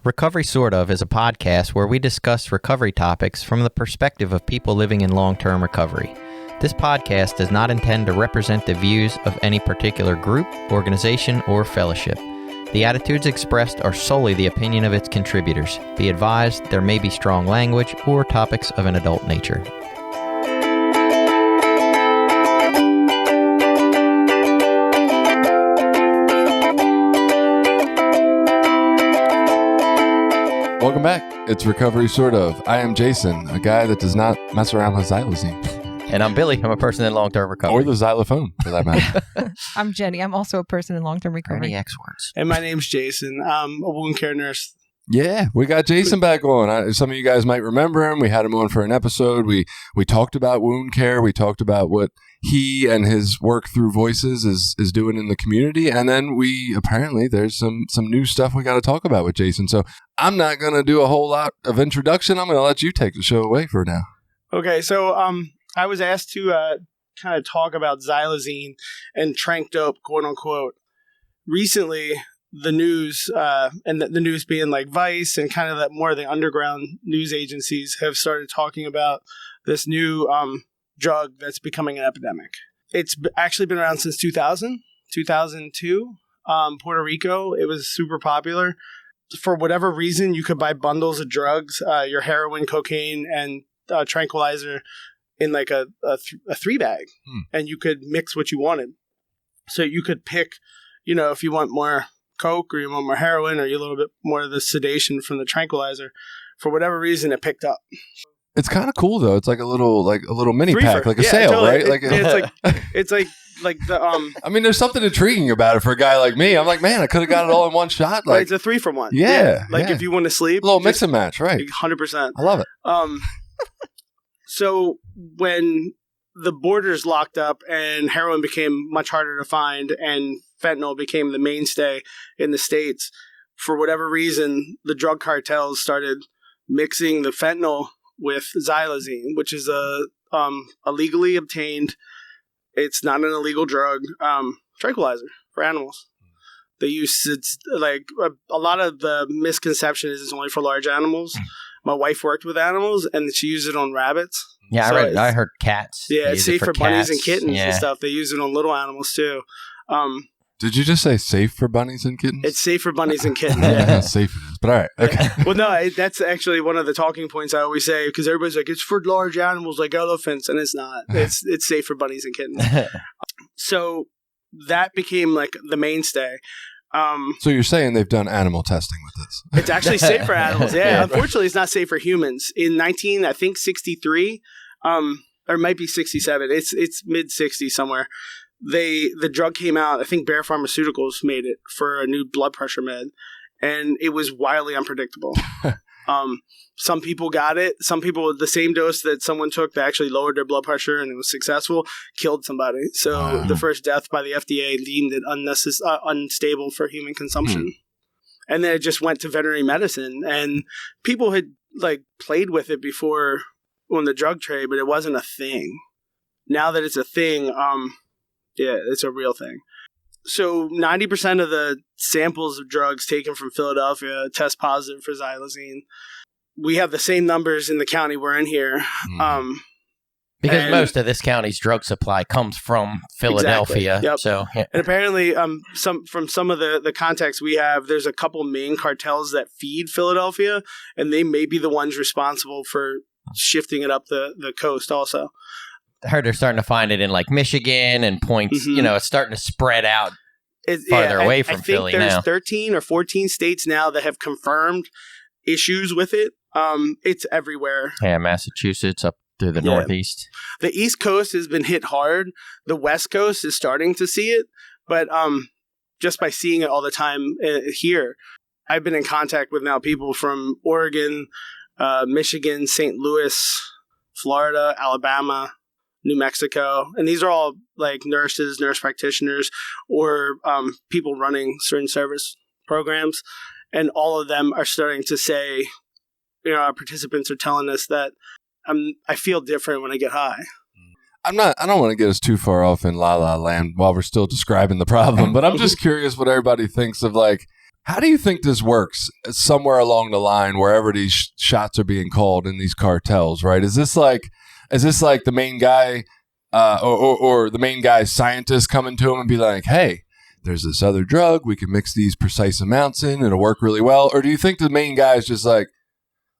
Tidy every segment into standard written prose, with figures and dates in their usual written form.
Recovery Sort Of is a podcast where we discuss recovery topics from the perspective of people living in long-term recovery. This podcast does not intend to represent the views of any particular group, organization, or fellowship. The attitudes expressed are solely the opinion of its contributors. Be advised, there may be strong language or topics of an adult nature. Welcome back. It's Recovery Sort Of. I am Jason, a guy that does not mess around with xylazine. And I'm Billy. I'm a person in long-term recovery. Or the xylophone, for that matter. I'm Jenny. I'm also a person in long-term recovery. Any X words. And my name's Jason. I'm a wound care nurse. Yeah, we got Jason back on. Some of you guys might remember him. We had him on for an episode. We talked about wound care. We talked about what he and his work through voices is doing in the community. And then there's some new stuff we got to talk about with Jason. So I'm not going to do a whole lot of introduction. I'm going to let you take the show away for now. Okay, so I was asked to kind of talk about xylazine and TranqDope, quote unquote. Recently, the news, and the news being like Vice and kind of that more of the underground news agencies have started talking about this new drug that's becoming an epidemic. It's actually been around since 2002. Puerto Rico, it was super popular. For whatever reason, you could buy bundles of drugs, your heroin, cocaine, and tranquilizer in like a 3-bag, and you could mix what you wanted. So you could pick, if you want more coke or you want more heroin or you a little bit more of the sedation from the tranquilizer. For whatever reason, it picked up. It's kind of cool though. It's like a little mini pack, like a sale, totally. right? It's like the I mean, there's something intriguing about it for a guy like me. I'm like, man, I could have got it all in one shot. Like, it's a 3-for-1. Yeah. If you want to sleep, a little mix and match, right? 100%. I love it. So when the borders locked up and heroin became much harder to find and fentanyl became the mainstay in the States, for whatever reason, the drug cartels started mixing the fentanyl with xylazine, which is a legally obtained, it's not an illegal drug, tranquilizer for animals. They use, it's like a lot of the misconception is it's only for large animals. My wife worked with animals and she used it on rabbits. Yeah, So I heard cats. Yeah, it's safe for bunnies and kittens Yeah. and stuff. They use it on little animals too. Did you just say safe for bunnies and kittens? It's safe for bunnies and kittens. I don't know Yeah. how safe it is, but all right. Okay. Well, no, that's actually one of the talking points I always say because everybody's like, it's for large animals like elephants, and it's not. It's safe for bunnies and kittens. So that became like the mainstay. So you're saying they've done animal testing with this? It's actually safe for animals. Yeah, unfortunately, it's not safe for humans. In 1963, or it might be 67. It's mid 60s somewhere. The drug came out. I think Bayer Pharmaceuticals made it for a new blood pressure med, and it was wildly unpredictable. Some people got it. Some people, the same dose that someone took that actually lowered their blood pressure and it was successful, killed somebody. So the first death by the FDA deemed it unstable for human consumption. And then it just went to veterinary medicine. And people had played with it before on the drug trade, but it wasn't a thing. Now that it's a thing, it's a real thing. So 90% of the samples of drugs taken from Philadelphia test positive for xylazine. We have the same numbers in the county we're in here. Because most of this county's drug supply comes from Philadelphia. Exactly. Yep. So, yeah. And apparently, some of the contacts we have, there's a couple main cartels that feed Philadelphia, and they may be the ones responsible for shifting it up the coast also. I heard they're starting to find it in Michigan and points, it's starting to spread out farther away from Philly now. I think there's 13 or 14 states now that have confirmed issues with it. It's everywhere. Yeah, Massachusetts up through the Northeast. The East Coast has been hit hard. The West Coast is starting to see it, but just by seeing it all the time here, I've been in contact with now people from Oregon, Michigan, St. Louis, Florida, Alabama, New Mexico, and these are all nurses, nurse practitioners, or people running certain service programs, and all of them are starting to say, our participants are telling us that I feel different when I get high. I don't want to get us too far off in La La Land while we're still describing the problem, but I'm just curious what everybody thinks of How do you think this works somewhere along the line, wherever these shots are being called in these cartels, right? Is this like the main guy or the main guy's scientist coming to him and be like, hey, there's this other drug, we can mix these precise amounts in, it'll work really well? Or do you think the main guy is just like,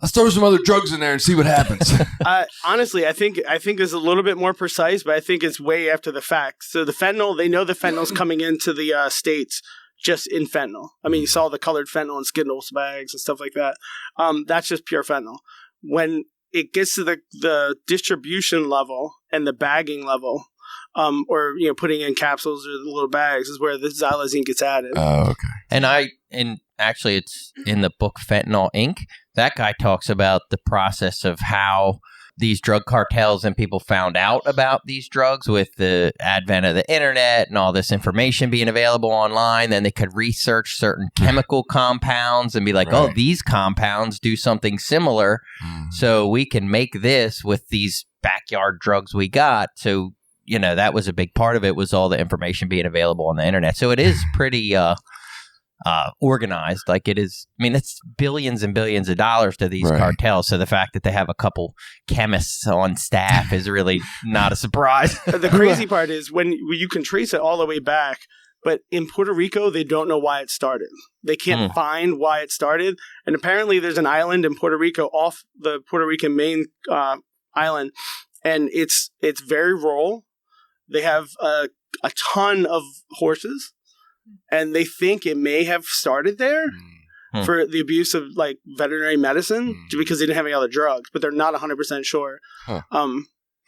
let's throw some other drugs in there and see what happens? Honestly, I think it's a little bit more precise, but I think it's way after the fact. So the fentanyl, they know the fentanyl's coming into the States just in fentanyl. I mean, you saw the colored fentanyl in Skittles bags and stuff like that. That's just pure fentanyl. When it gets to the distribution level and the bagging level, or putting in capsules or the little bags, is where the xylazine gets added. Oh, okay. And actually, it's in the book Fentanyl Inc. That guy talks about the process of how these drug cartels and people found out about these drugs with the advent of the internet and all this information being available online. Then they could research certain chemical compounds and be like, oh, these compounds do something similar. So we can make this with these backyard drugs we got. So, that was a big part of it, was all the information being available on the internet. So it is pretty organized. Like it is, I mean, it's billions and billions of dollars to these cartels. So the fact that they have a couple chemists on staff is really not a surprise. The crazy part is when you can trace it all the way back, but in Puerto Rico, they don't know why it started. They can't find why it started. And apparently there's an island in Puerto Rico off the Puerto Rican main island, and it's very rural. They have a ton of horses, and they think it may have started there for the abuse of like veterinary medicine because they didn't have any other drugs, but they're not 100% sure.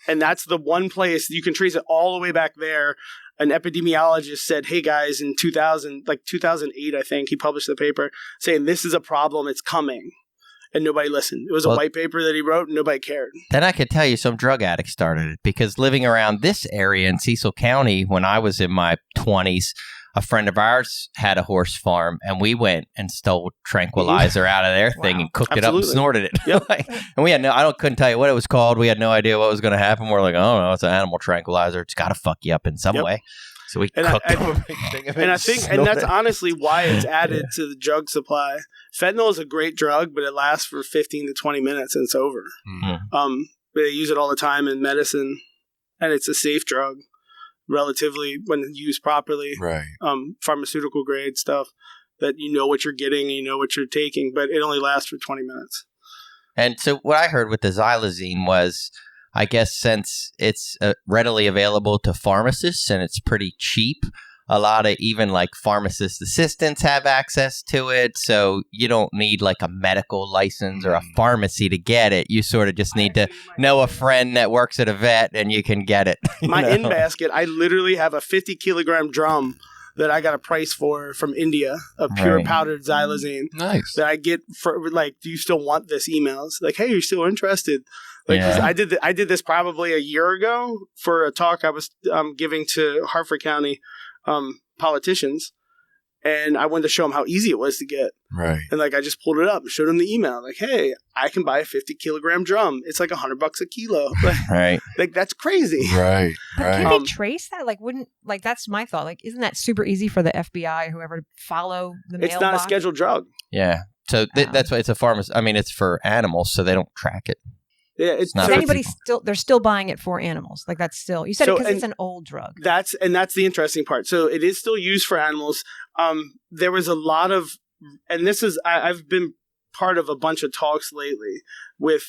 And that's the one place you can trace it all the way back there. An epidemiologist said, hey guys, in 2008, I think, he published the paper saying this is a problem, it's coming. And nobody listened. It was a white paper that he wrote, and nobody cared. Then I could tell you some drug addicts started it, because living around this area in Cecil County, when I was in my 20s, a friend of ours had a horse farm, and we went and stole tranquilizer out of their thing and cooked it up and snorted it. Yep. And we had couldn't tell you what it was called. We had no idea what was going to happen. We're like, oh no, it's an animal tranquilizer. It's got to fuck you up in some way. So we cooked up a big thing of it. And I think, and that's honestly why it's added to the drug supply. Fentanyl is a great drug, but it lasts for 15 to 20 minutes and it's over. They use it all the time in medicine, and it's a safe drug, relatively, when used properly. Pharmaceutical grade stuff that you know what you're getting, you know what you're taking, but it only lasts for 20 minutes. And so what I heard with the xylazine was, I guess since it's readily available to pharmacists and it's pretty cheap, a lot of even like pharmacist assistants have access to it. So you don't need like a medical license or a pharmacy to get it. You sort of just need to know a friend that works at a vet and you can get it. My in basket, I literally have a 50 kilogram drum that I got a price for from India of pure powdered xylazine. Nice. That I get for like, do you still want this? Emails like, hey, you're still interested? Like I did this probably a year ago for a talk I was giving to Hartford County politicians, and I wanted to show them how easy it was to get. And like I just pulled it up and showed them the email. Like, hey, I can buy a 50 kilogram drum. It's like $100 a kilo. Like that's crazy. But can they trace that? Like, that's my thought. Like, isn't that super easy for the FBI or whoever to follow the mailbox? It's not a scheduled drug. Yeah. So that's why it's a pharmacy. I mean, it's for animals, so they don't track it. Yeah, it's not. They're still buying it for animals. Like that's still, you said it because it's an old drug. That's the interesting part. So it is still used for animals. There was a lot of, and this is, I've been part of a bunch of talks lately with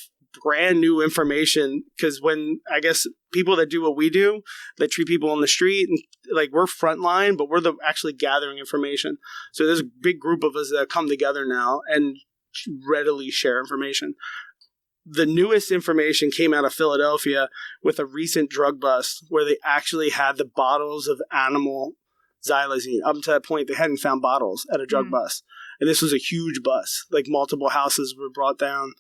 brand new information, because when I guess people that do what we do, that treat people on the street, and like we're frontline, but we're actually gathering information. So there's a big group of us that come together now and readily share information. The newest information came out of Philadelphia with a recent drug bust where they actually had the bottles of animal xylazine. Up to that point, they hadn't found bottles at a drug bust. And this was a huge bust. Like multiple houses were brought down.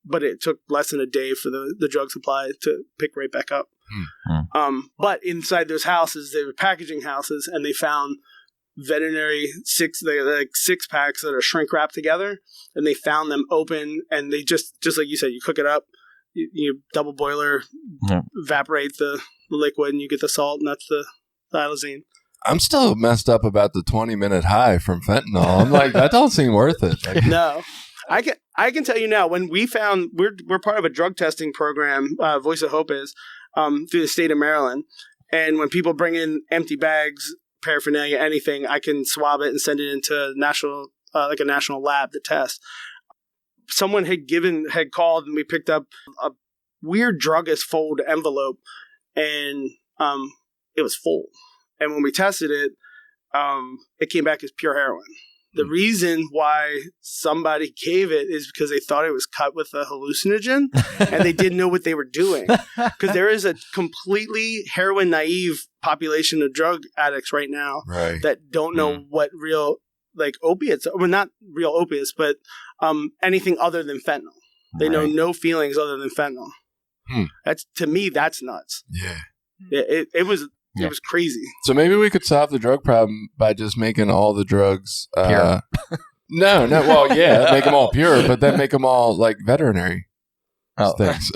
But it took less than a day for the drug supply to pick right back up. But inside those houses, they were packaging houses, and they found veterinary six packs that are shrink wrapped together, and they found them open, and they just like you said, you cook it up, you double boiler, evaporate the liquid, and you get the salt, and that's the xylazine. I'm still messed up about the 20-minute high from fentanyl. I'm like, that don't seem worth it. Like, No. I can tell you now, when we found, we're part of a drug testing program, Voice of Hope is, through the state of Maryland. And when people bring in empty bags, paraphernalia, anything, I can swab it and send it into a national lab to test. Someone had called, and we picked up a weird druggist fold envelope, and it was full. And when we tested it, it came back as pure heroin. The reason why somebody gave it is because they thought it was cut with a hallucinogen, and they didn't know what they were doing. Because there is a completely heroin naive population of drug addicts right now that don't know what real opiates, well, not real opiates, but anything other than fentanyl. They know no feelings other than fentanyl. That's, to me, that's nuts. Yeah, it was. Yeah. It was crazy. So maybe we could solve the drug problem by just making all the drugs pure. No. Well, yeah, make them all pure, but then make them all like veterinary things.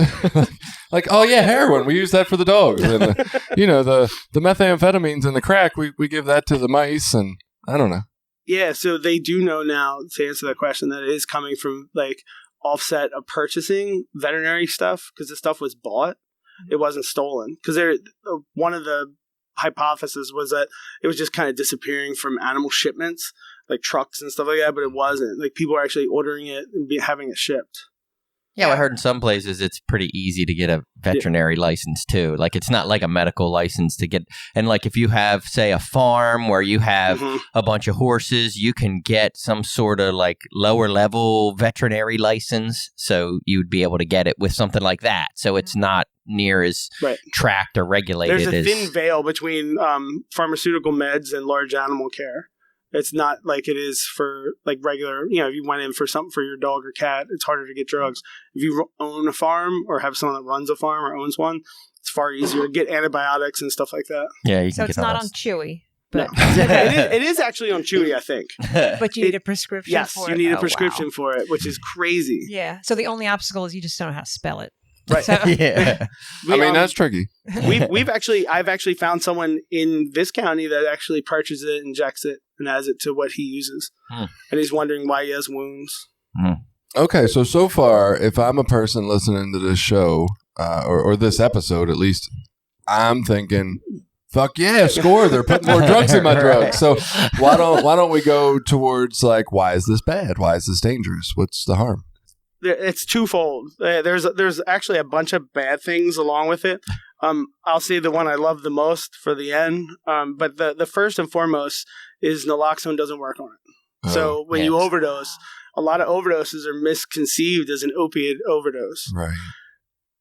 Like, oh yeah, heroin. We use that for the dogs, and the methamphetamines and the crack. We give that to the mice, and I don't know. Yeah, so they do know now, to answer that question, that it is coming from like offset of purchasing veterinary stuff, because the stuff was bought. It wasn't stolen, because one of the hypothesis was that it was just kind of disappearing from animal shipments, like trucks and stuff like that, but it wasn't. Like, people are actually ordering it and having it shipped. Yeah, I heard in some places it's pretty easy to get a veterinary license too. Like, it's not like a medical license to get. And like, if you have, say, a farm where you have a bunch of horses, you can get some sort of like lower level veterinary license. So you'd be able to get it with something like that. So it's not near as tracked or regulated. There's a thin veil between pharmaceutical meds and large animal care. It's not like it is for like regular, if you went in for something for your dog or cat, it's harder to get drugs. If you own a farm or have someone that runs a farm or owns one, it's far easier to get antibiotics and stuff like that. Yeah, you can so it's not on Chewy. But no. it is actually on Chewy, I think. But you need a prescription for it? Yes, you need a prescription for it, which is crazy. Yeah, so the only obstacle is you just don't know how to spell it. Right. So, yeah. That's tricky. I've actually found someone in this county that actually purchases it, injects it, and adds it to what he uses. And he's wondering why he has wounds. Okay, so far, if I'm a person listening to this show, or this episode at least, I'm thinking, fuck yeah, score, they're putting more drugs in my drugs. So why don't we go towards like, why is this bad? Why is this dangerous? What's the harm? It's twofold. There's actually a bunch of bad things along with it. I'll say the one I love the most for the end. But the first and foremost is naloxone doesn't work on it. So when you overdose, a lot of overdoses are misconceived as an opiate overdose. Right.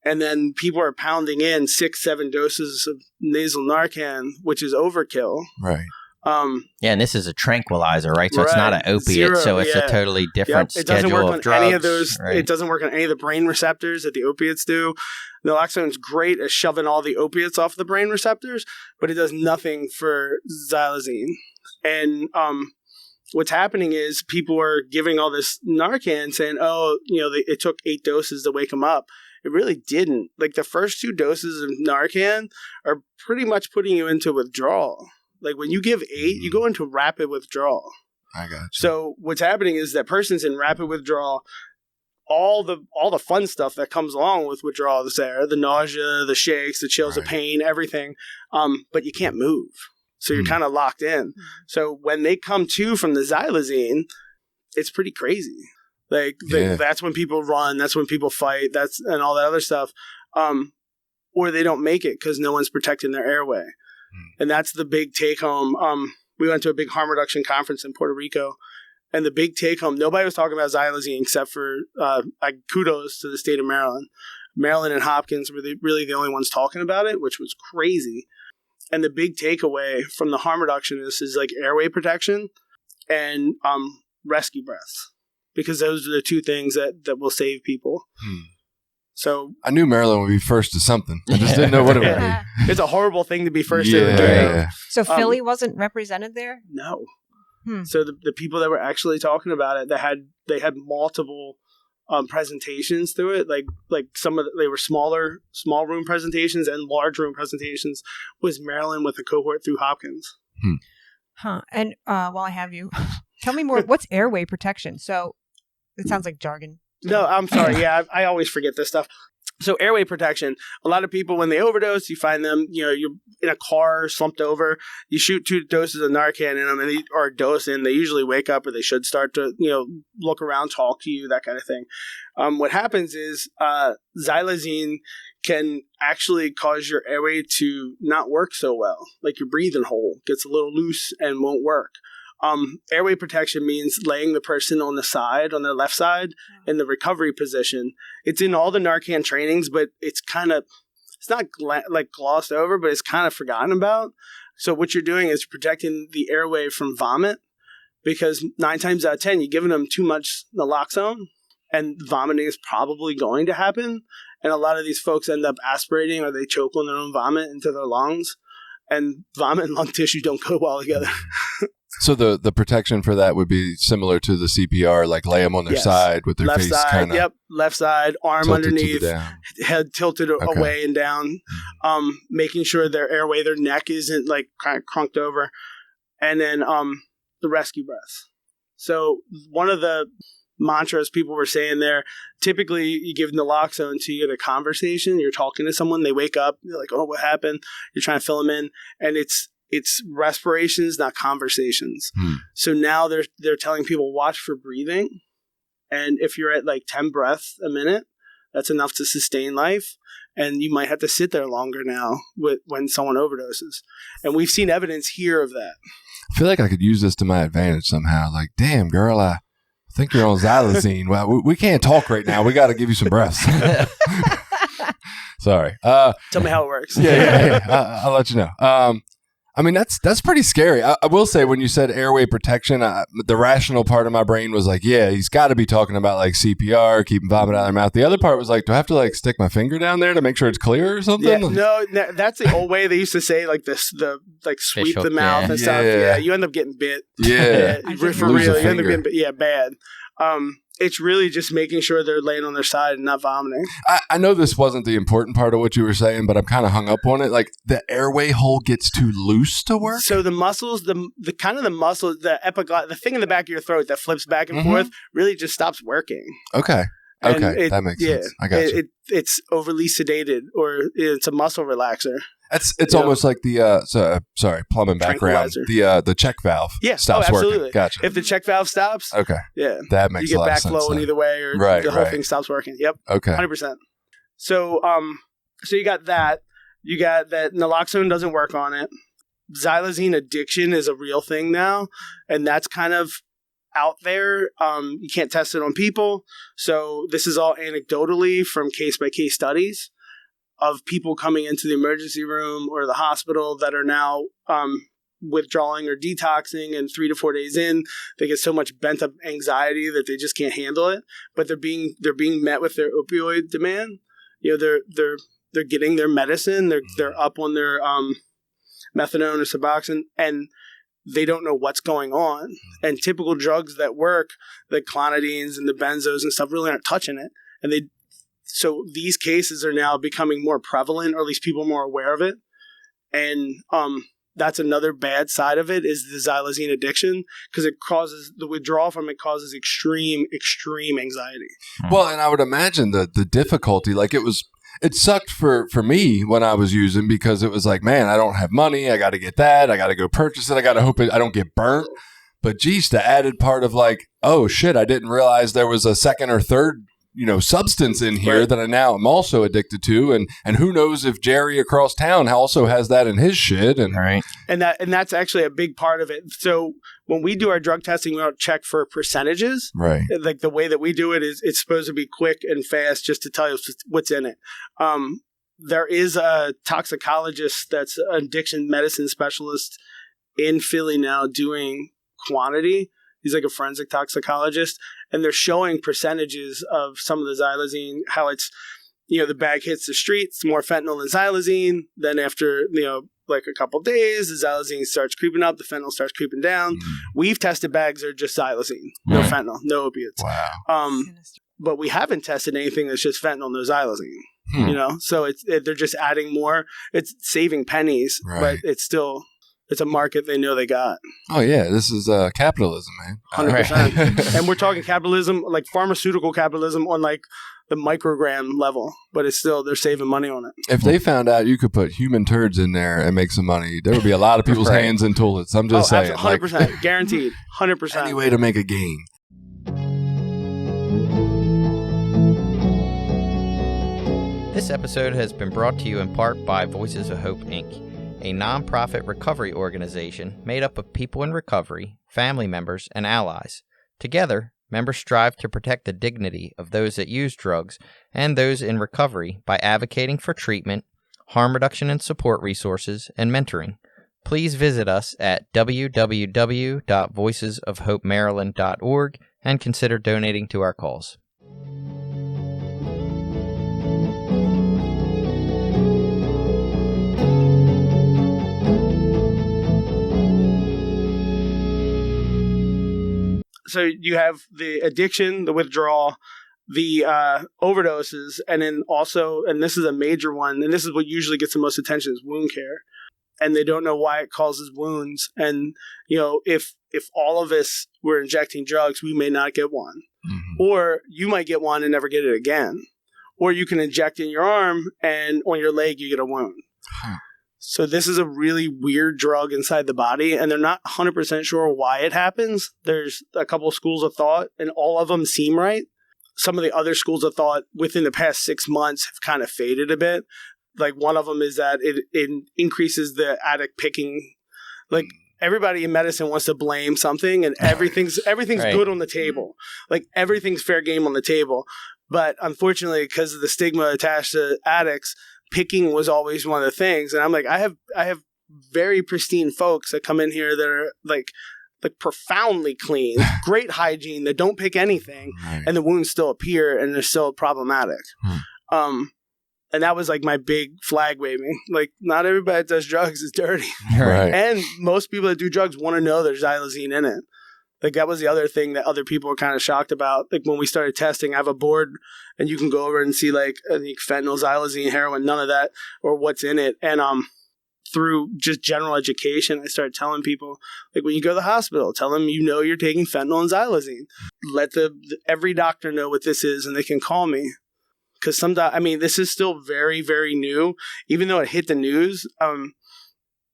And then people are pounding in 6-7 doses of nasal Narcan, which is overkill. Right. And this is a tranquilizer, right? So it's not an opiate, so it's a totally different it doesn't schedule work of on drugs. any of those. Right? It doesn't work on any of the brain receptors that the opiates do. Naloxone's great at shoving all the opiates off the brain receptors, but it does nothing for xylazine. And what's happening is people are giving all this Narcan, saying, it took 8 doses to wake them up. It really didn't. Like, the first 2 doses of Narcan are pretty much putting you into withdrawal. Like, when you give 8, you go into rapid withdrawal. I got you. So what's happening is that person's in rapid withdrawal. All the fun stuff that comes along with withdrawal is there. The nausea, the shakes, the chills, the pain, everything. But you can't move. So you're kind of locked in. So when they come to from the xylazine, it's pretty crazy. Like, that's when people run. That's when people fight. And all that other stuff. Or they don't make it because no one's protecting their airway. And that's the big take home. We went to a big harm reduction conference in Puerto Rico, and the big take home, nobody was talking about xylazine except for kudos to the state of Maryland. Maryland and Hopkins were really the only ones talking about it, which was crazy. And the big takeaway from the harm reductionists is like airway protection and rescue breaths, because those are the 2 things that will save people. So I knew Maryland would be first to something. I just didn't know what it would be. It's a horrible thing to be first to a drug. So Philly wasn't represented there? No. So the people that were actually talking about it, they had multiple presentations through it. Like they were small room presentations and large room presentations. Was Maryland with a cohort through Hopkins. Huh. And while I have you, tell me more. What's airway protection? So it sounds like jargon. No, I'm sorry. Yeah, I always forget this stuff. So airway protection, a lot of people, when they overdose, you find them, you're in a car slumped over, you shoot 2 doses of Narcan in them or a dose in, they usually wake up or they should start to, look around, talk to you, that kind of thing. What happens is xylazine can actually cause your airway to not work so well. Like your breathing hole gets a little loose and won't work. Airway protection means laying the person on the side, on their left side, in the recovery position. It's in all the Narcan trainings, but it's not glossed over, but it's kind of forgotten about. So what you're doing is protecting the airway from vomit, because 9 times out of 10, you're giving them too much naloxone, and vomiting is probably going to happen. And a lot of these folks end up aspirating or they choke on their own vomit into their lungs. And vomit and lung tissue don't go well together. So the protection for that would be similar to the CPR, like lay them on their side with their left face side, kind of. Yep, left side, arm underneath, head tilted away and down, making sure their airway, their neck isn't like kind of crunked over, and then the rescue breaths. So one of the mantras people were saying there, typically you give naloxone to you in a conversation, you're talking to someone, they wake up, they're like, oh, what happened? You're trying to fill them in, and it's respirations, not conversations. So now they're telling people watch for breathing, and if you're at like 10 breaths a minute, that's enough to sustain life, and you might have to sit there longer now when someone overdoses. And we've seen evidence here of that. I feel like I could use this to my advantage somehow. Like, damn, girl, I think you're on Xylazine. Well, we can't talk right now. We got to give you some breaths. Sorry. Tell me how it works. Yeah. I'll let you know. I mean, that's pretty scary. I will say, when you said airway protection, the rational part of my brain was like, yeah, he's got to be talking about like CPR, keeping vomit out of their mouth. The other part was like, do I have to like stick my finger down there to make sure it's clear or something? Yeah, no, that's the old way they used to say, like sweep the mouth and stuff. Yeah, you end up getting bit. Yeah, for real, you end up getting bit. Yeah, bad. It's really just making sure they're laying on their side and not vomiting. I know this wasn't the important part of what you were saying, but I'm kind of hung up on it. Like, the airway hole gets too loose to work? So the muscles, the kind of the muscle, the epiglottis, the thing in the back of your throat that flips back and forth really just stops working. Okay. Okay, that makes sense. I got you. It's overly sedated, or it's a muscle relaxer. It's almost like the plumbing background. The check valve stops working. Gotcha. If the check valve stops, that makes a lot of sense. You get backflow in either way, or the whole thing stops working. Yep. Okay. 100%. So you got that. You got that naloxone doesn't work on it. Xylazine addiction is a real thing now, and that's kind of out there. You can't test it on people. So this is all anecdotally from case-by-case studies of people coming into the emergency room or the hospital that are now withdrawing or detoxing, and 3 to 4 days in, they get so much bent up anxiety that they just can't handle it. But they're being met with their opioid demand. They're getting their medicine. They're up on their methadone or Suboxone, and they don't know what's going on. And typical drugs that work, the clonidines and the benzos and stuff, really aren't touching it. And so these cases are now becoming more prevalent, or at least people are more aware of it. And that's another bad side of it, is the xylazine addiction, because the withdrawal from it causes extreme anxiety. Well, and I would imagine the difficulty, like it sucked for me when I was using, because it was like, man, I don't have money. I got to get that. I got to go purchase it. I got to hope I don't get burnt. But geez, the added part of like, oh shit, I didn't realize there was a second or third substance in here that I'm also addicted to, and who knows if Jerry across town also has that in his shit, and that's actually a big part of it. So when we do our drug testing, we don't check for percentages. Right. Like the way that we do it is it's supposed to be quick and fast, just to tell you what's in it. There is a toxicologist that's an addiction medicine specialist in Philly now doing quantity. He's like a forensic toxicologist, and they're showing percentages of some of the xylazine, how it's, the bag hits the streets, more fentanyl than xylazine. Then after, like a couple days, the xylazine starts creeping up, the fentanyl starts creeping down. We've tested bags that are just xylazine, no fentanyl, no opiates. Wow. But we haven't tested anything that's just fentanyl, no xylazine. So they're just adding more. It's saving pennies, but it's still It's a market they know they got. Oh, yeah. This is capitalism, man. 100%. And we're talking capitalism, like pharmaceutical capitalism on like the microgram level, but it's still, they're saving money on it. If they found out you could put human turds in there and make some money, there would be a lot of people's hands in toilets. I'm just saying. 100%. Guaranteed. 100%. Any way to make a gain. This episode has been brought to you in part by Voices of Hope, Inc., a nonprofit recovery organization made up of people in recovery, family members, and allies. Together, members strive to protect the dignity of those that use drugs and those in recovery by advocating for treatment, harm reduction and support resources, and mentoring. Please visit us at www.voicesofhopemaryland.org and consider donating to our cause. So you have the addiction, the withdrawal, the overdoses, and then also, and this is a major one, and this is what usually gets the most attention, is wound care. And they don't know why it causes wounds. And, you know, if all of us were injecting drugs, we may not get one. Mm-hmm. Or you might get one and never get it again. Or you can inject in your arm and on your leg you get a wound. Huh. So this is a really weird drug inside the body, and they're not 100% sure why it happens. There's a couple of schools of thought, and all of them seem right. Some of the other schools of thought within the past 6 months have kind of faded a bit. Like one of them is that it increases the addict picking. Like everybody in medicine wants to blame something, and everything's right. Good on the table. Like everything's fair game on the table. But unfortunately, because of the stigma attached to addicts, picking was always one of the things. And I'm like, I have very pristine folks that come in here that are like profoundly clean, great hygiene, that don't pick anything, right. And the wounds still appear and they're still problematic. And that was like my big flag waving. Like, not everybody that does drugs is dirty. Right. And most people that do drugs want to know there's xylazine in it. Like, that was the other thing that other people were kind of shocked about. Like, when we started testing, I have a board and you can go over and see, like, I think fentanyl, xylazine, heroin, none of that, or what's in it. And through just general education, I started telling people, like, when you go to the hospital, tell them you know you're taking fentanyl and xylazine. Let every doctor know what this is, and they can call me. Because this is still very, very new. Even though it hit the news,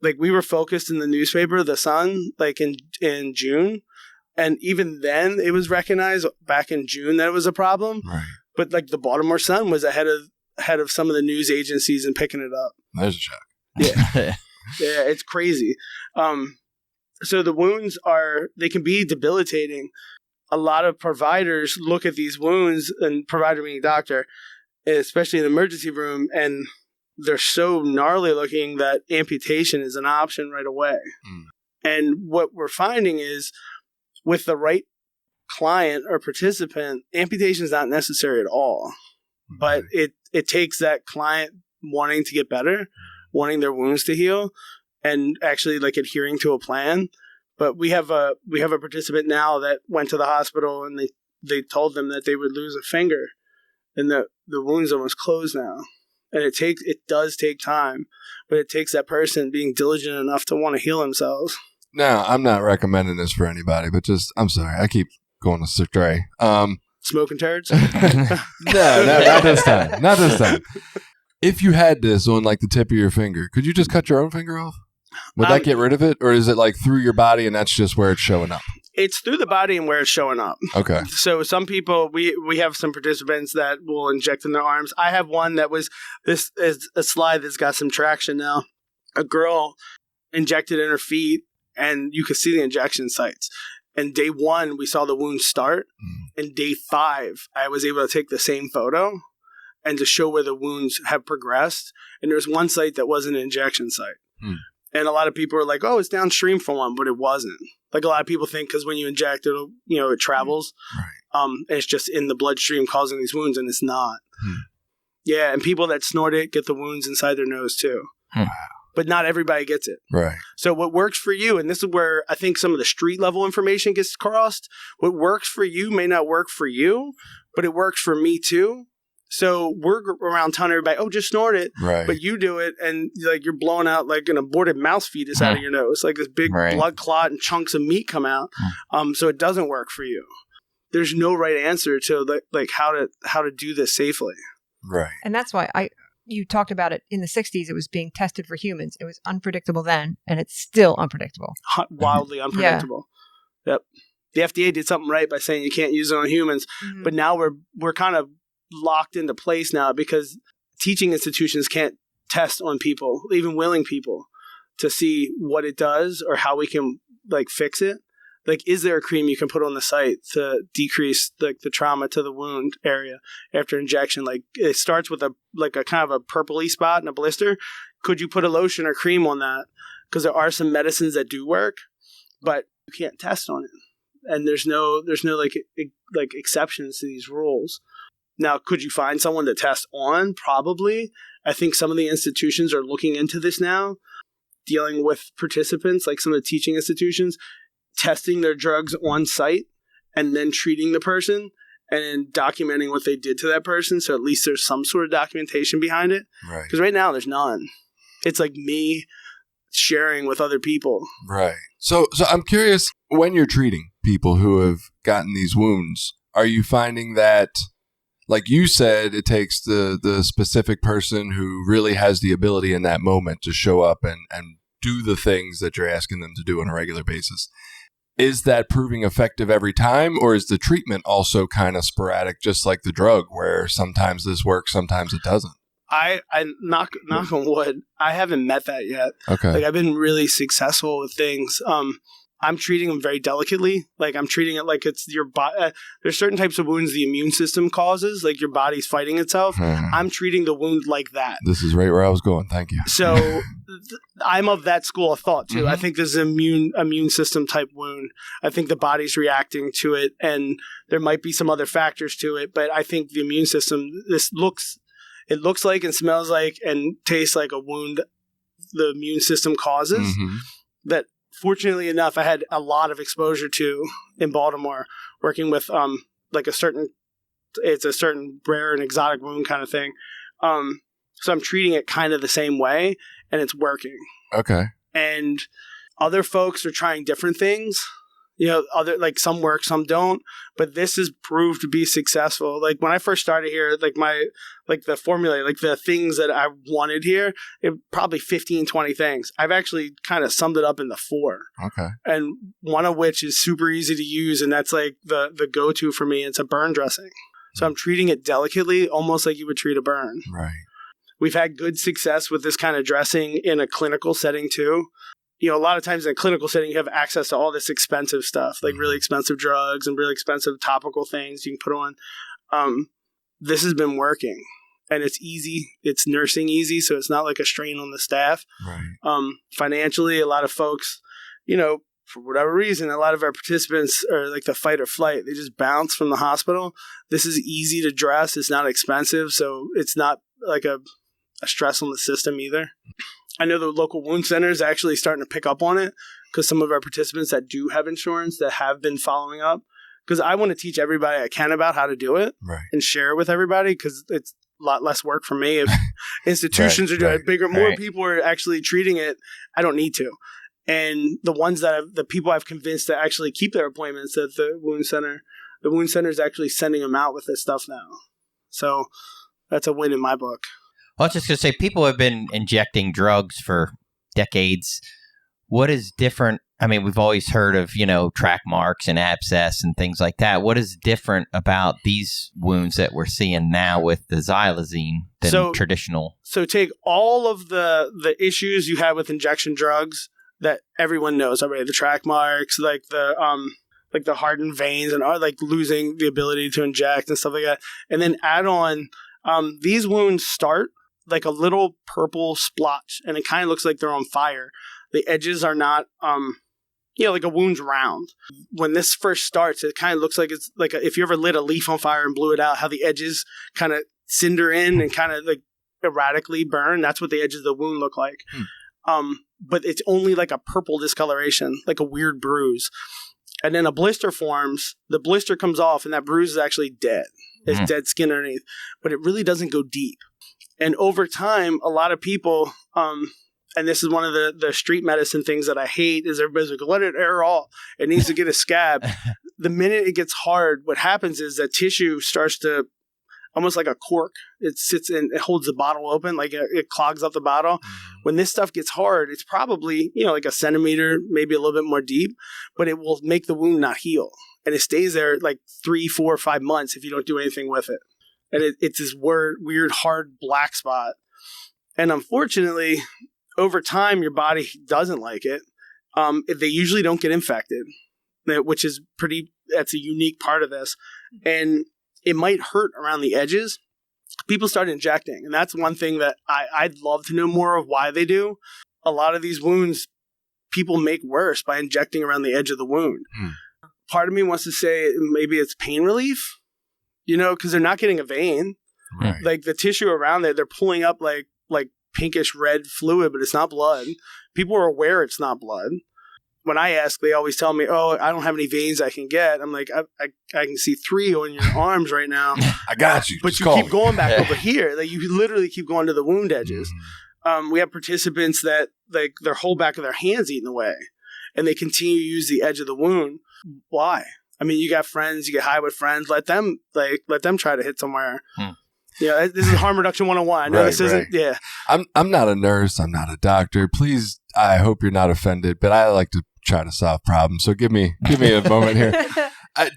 like, we were focused in the newspaper, The Sun, like, in June. And even then, it was recognized back in June that it was a problem. Right. But like the Baltimore Sun was ahead of some of the news agencies in picking it up. There's a shock. Yeah, yeah, it's crazy. So the wounds they can be debilitating. A lot of providers look at these wounds, and provider meaning doctor, especially in the emergency room, and they're so gnarly looking that amputation is an option right away. And what we're finding is, with the right client or participant, amputation is not necessary at all. But it takes that client wanting to get better, wanting their wounds to heal, and actually like adhering to a plan. But we have a participant now that went to the hospital, and they told them that they would lose a finger, and the wound's almost closed now. And it does take time, but it takes that person being diligent enough to want to heal themselves. No, I'm not recommending this for anybody, but I'm sorry, I keep going astray. Smoking turds? No, not this time. Not this time. If you had this on like the tip of your finger, could you just cut your own finger off? Would that get rid of it? Or is it like through your body and that's just where it's showing up? It's through the body and where it's showing up. Okay. So some people, we have some participants that will inject in their arms. I have one that this is a slide that's got some traction now. A girl injected in her feet, and you could see the injection sites. And day 1, we saw the wound start. And day 5, I was able to take the same photo and to show where the wounds have progressed. And there's one site that was an injection site. And a lot of people are like, oh, it's downstream from one, but it wasn't. Like, a lot of people think because when you inject, it travels. Right. And it's just in the bloodstream causing these wounds, and it's not. Yeah, and people that snort it get the wounds inside their nose too. But not everybody gets it. Right. So what works for you, and this is where I think some of the street level information gets crossed, what works for you may not work for you, but it works for me too. So we're around telling everybody, oh, just snort it. Right. But you do it, and like you're blowing out like an aborted mouse fetus out of your nose. Like this big blood clot and chunks of meat come out. So it doesn't work for you. There's no right answer to like how to do this safely. Right. And that's why you talked about it in the 60s. It was being tested for humans. It was unpredictable then, and it's still unpredictable. Wildly unpredictable. Yeah. Yep. The FDA did something right by saying you can't use it on humans, but now we're kind of locked into place now because teaching institutions can't test on people, even willing people, to see what it does or how we can like fix it. Like, is there a cream you can put on the site to decrease the trauma to the wound area after injection? Like, it starts with a kind of a purpley spot and a blister. Could you put a lotion or cream on that? Because there are some medicines that do work, but you can't test on it, and there's no like exceptions to these rules. Now, could you find someone to test on? Probably. I think some of the institutions are looking into this now, dealing with participants, like some of the teaching institutions, testing their drugs on site and then treating the person and then documenting what they did to that person. So at least there's some sort of documentation behind it. Right. Because right now there's none. It's like me sharing with other people. Right. So I'm curious, when you're treating people who have gotten these wounds, are you finding that, like you said, it takes the specific person who really has the ability in that moment to show up and do the things that you're asking them to do on a regular basis? Is that proving effective every time, or is the treatment also kind of sporadic, just like the drug, where sometimes this works, sometimes it doesn't? I knock on wood, I haven't met that yet. Okay. Like, I've been really successful with things. I'm treating them very delicately. Like, I'm treating it like it's your body. There's certain types of wounds the immune system causes, like your body's fighting itself. I'm treating the wound like that. This is right where I was going. Thank you. So I'm of that school of thought too. I think this is an immune system type wound. I think the body's reacting to it, and there might be some other factors to it. But I think the immune system, it looks like and smells like and tastes like a wound the immune system causes. That, fortunately enough, I had a lot of exposure to in Baltimore, working with it's a certain rare and exotic wound kind of thing. So I'm treating it kind of the same way, and it's working. Okay. And other folks are trying different things. You know, some work, some don't, but this has proved to be successful. Like, when I first started here, the formula, like the things that I wanted here, it probably 15, 20 things. I've actually kind of summed it up into 4. Okay. And one of which is super easy to use, and that's like the go-to for me. It's a burn dressing. So I'm treating it delicately, almost like you would treat a burn. Right. We've had good success with this kind of dressing in a clinical setting too. You know, a lot of times in a clinical setting, you have access to all this expensive stuff, like really expensive drugs and really expensive topical things you can put on. This has been working, and it's easy. It's nursing easy, so it's not like a strain on the staff. Right. Financially, a lot of folks, you know, for whatever reason, a lot of our participants are like the fight or flight. They just bounce from the hospital. This is easy to dress. It's not expensive, so it's not like a stress on the system either. I know the local wound center is actually starting to pick up on it, because some of our participants that do have insurance that have been following up, because I want to teach everybody I can about how to do it and share it with everybody, because it's a lot less work for me. If institutions are doing it bigger, more people are actually treating it, I don't need to. And the people I've convinced to actually keep their appointments at the wound center is actually sending them out with this stuff now. So that's a win in my book. Well, I was just going to say, people have been injecting drugs for decades. What is different? I mean, we've always heard of, track marks and abscess and things like that. What is different about these wounds that we're seeing now with the xylazine than traditional? So take all of the issues you have with injection drugs that everyone knows already, the track marks, like the hardened veins and like losing the ability to inject and stuff like that. And then add on, these wounds start like a little purple splotch, and it kind of looks like they're on fire. The edges are not, like a wound's round. When this first starts, it kind of looks like it's like if you ever lit a leaf on fire and blew it out, how the edges kind of cinder in and kind of like erratically burn. That's what the edges of the wound look like. But it's only like a purple discoloration, like a weird bruise. and then a blister forms. The blister comes off, and that bruise is actually dead. It's dead skin underneath, but it really doesn't go deep. And over time, a lot of people, and this is one of the street medicine things that I hate, is everybody's like, let it air all. It needs to get a scab. The minute it gets hard, what happens is that tissue starts to, almost like a cork. It sits and it holds the bottle open, like it clogs up the bottle. When this stuff gets hard, it's probably, like a centimeter, maybe a little bit more deep, but it will make the wound not heal. And it stays there like 3, 4, 5 months if you don't do anything with it. And it's this weird, hard black spot. And unfortunately, over time, your body doesn't like it. They usually don't get infected, which is that's a unique part of this. And it might hurt around the edges. People start injecting. And that's one thing that I'd love to know more of why they do. A lot of these wounds, people make worse by injecting around the edge of the wound. Part of me wants to say maybe it's pain relief, because they're not getting a vein. Right. Like the tissue around it, they're pulling up like pinkish red fluid, but it's not blood. People are aware it's not blood. When I ask, they always tell me, "Oh, I don't have any veins I can get." I'm like, I can see 3 on your arms right now. I got you. But Just you call keep me. going back over here. Like you literally keep going to the wound edges. We have participants that like their whole back of their hands eaten away, and they continue to use the edge of the wound. Why? I mean, you got friends, you get high with friends. Let them try to hit somewhere. This is harm reduction 101. I know this isn't. Yeah, I'm not a nurse. I'm not a doctor. Please, I hope you're not offended, but I like to try to solve problems. So give me a moment here.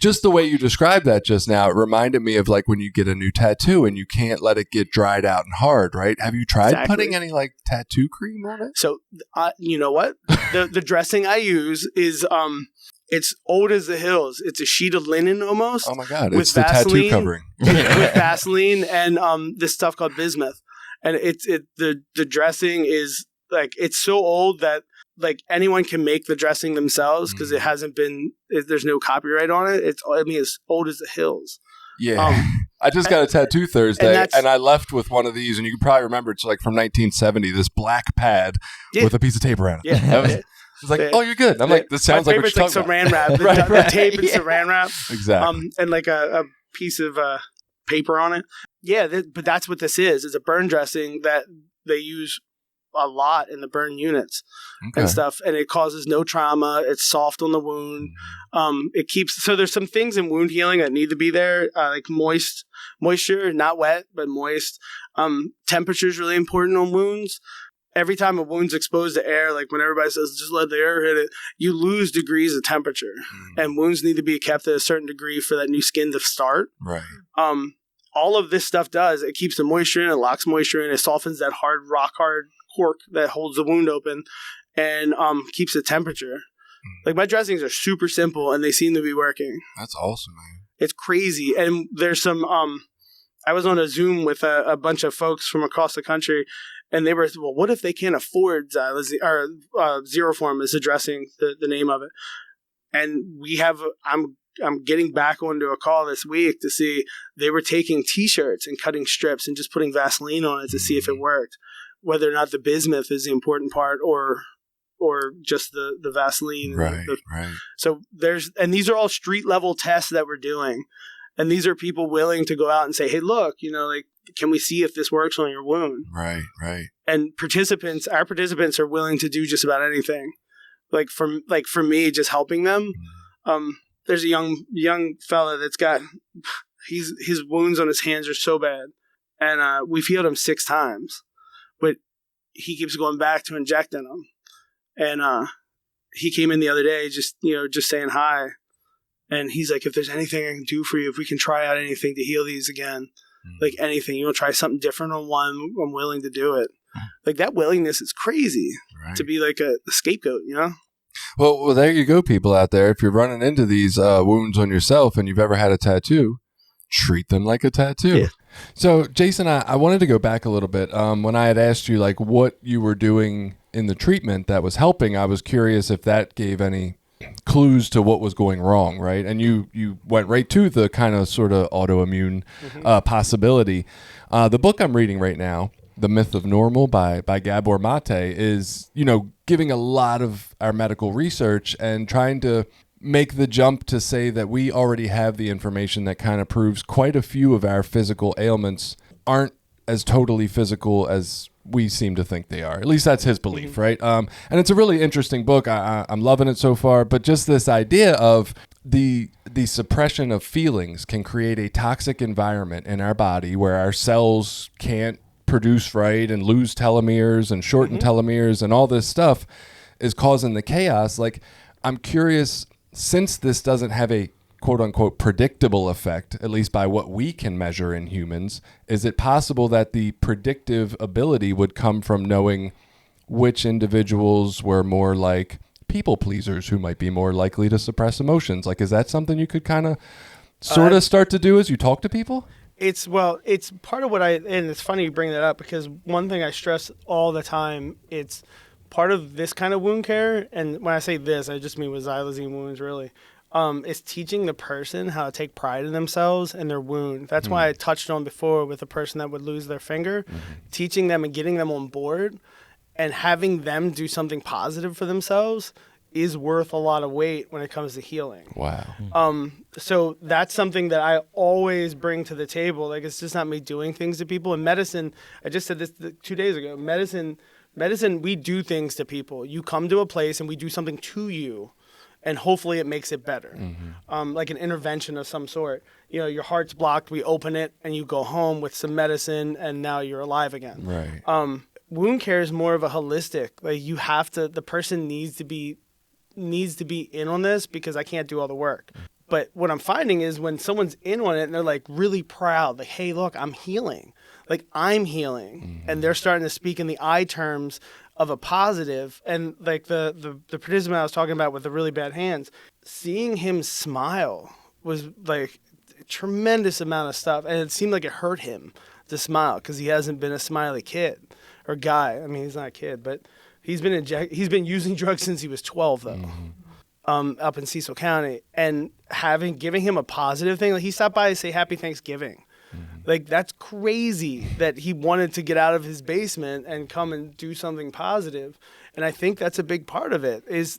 Just the way you described that just now, it reminded me of like when you get a new tattoo and you can't let it get dried out and hard, right? Have you tried putting any like tattoo cream on it? So, you know what? The dressing I use is it's old as the hills. It's a sheet of linen almost. Oh my God. With It's the tattoo covering. With Vaseline and this stuff called bismuth. And the dressing is like, it's so old that like anyone can make the dressing themselves because it hasn't been, there's no copyright on it. It's old as the hills. Yeah. I just got a tattoo Thursday and I left with one of these, and you can probably remember it's like from 1970, this black pad with a piece of tape around it. Yeah. It's like, oh, you're good. I'm like, this sounds like what you're talking saran wrap. The tape and saran wrap. Exactly. And like a piece of paper on it. Yeah, but that's what this is. It's a burn dressing that they use a lot in the burn units and stuff, and it causes no trauma. It's soft on the wound. It keeps, so there's some things in wound healing that need to be there, like moisture, not wet, but moist. Temperature is really important on wounds. Every time a wound's exposed to air, like when everybody says, just let the air hit it, you lose degrees of temperature. And wounds need to be kept at a certain degree for that new skin to start. Right. All of this stuff does, it keeps the moisture in, it locks moisture in, it softens that rock hard cork that holds the wound open, and keeps the temperature. Like my dressings are super simple and they seem to be working. That's awesome, man. It's crazy. And there's some, I was on a Zoom with a bunch of folks from across the country, and they were, well, what if they can't afford Xylazine, or Zeroform is the dressing, the name of it. And I'm getting back onto a call this week to see, they were taking T-shirts and cutting strips and just putting Vaseline on it to see if it worked. Whether or not the bismuth is the important part, or just the Vaseline. Right, right. So and these are all street level tests that we're doing. And these are people willing to go out and say, hey, look, like, can we see if this works on your wound? Right, right. And our participants are willing to do just about anything. Like for me, just helping them. There's a young fella that's got, his wounds on his hands are so bad. And we've healed him 6 times. But he keeps going back to injecting them. And he came in the other day just saying hi. And he's like, if there's anything I can do for you, if we can try out anything to heal these again, like anything, you want to try something different on one, I'm willing to do it. Like that willingness is crazy to be like a scapegoat, Well, there you go, people out there. If you're running into these wounds on yourself and you've ever had a tattoo, treat them like a tattoo. Yeah. So, Jason, I wanted to go back a little bit. When I had asked you like what you were doing in the treatment that was helping, I was curious if that gave any clues to what was going wrong, right? And you went right to the kind of sort of autoimmune possibility. The book I'm reading right now, The Myth of Normal by Gabor Mate, is, giving a lot of our medical research and trying to make the jump to say that we already have the information that kind of proves quite a few of our physical ailments aren't as totally physical as we seem to think they are. At least that's his belief, right? And it's a really interesting book. I'm loving it so far. But just this idea of the suppression of feelings can create a toxic environment in our body where our cells can't produce right and lose telomeres and shorten telomeres and all this stuff is causing the chaos. Like, I'm curious, since this doesn't have a quote-unquote predictable effect, at least by what we can measure in humans, is it possible that the predictive ability would come from knowing which individuals were more like people pleasers who might be more likely to suppress emotions? Like, is that something you could kind of sort of start to do as you talk to people? It's part of what and it's funny you bring that up, because one thing I stress all the time, it's part of this kind of wound care, and when I say this, I just mean with xylazine wounds, really. Is teaching the person how to take pride in themselves and their wound. That's why I touched on before with a person that would lose their finger, teaching them and getting them on board and having them do something positive for themselves is worth a lot of weight when it comes to healing. Wow. So that's something that I always bring to the table. Like, it's just not me doing things to people. In medicine, I just said this 2 days ago, medicine, we do things to people. You come to a place and we do something to you, and hopefully it makes it better. Like an intervention of some sort. You know, your heart's blocked, we open it, and you go home with some medicine, and now you're alive again. Right. Wound care is more of a holistic. Like, you have to, the person needs to be in on this, because I can't do all the work. But what I'm finding is when someone's in on it and they're like really proud, like, hey, look, I'm healing. Like, I'm healing. And they're starting to speak in the I terms of a positive. And like the participant I was talking about with the really bad hands, seeing him smile was like a tremendous amount of stuff. And it seemed like it hurt him to smile, because he hasn't been a smiley kid or guy. I mean, he's not a kid, but he's been using drugs since he was 12 though. Up in Cecil County, and giving him a positive thing. Like, he stopped by to say Happy Thanksgiving. Like, that's crazy that he wanted to get out of his basement and come and do something positive. And I think that's a big part of it, is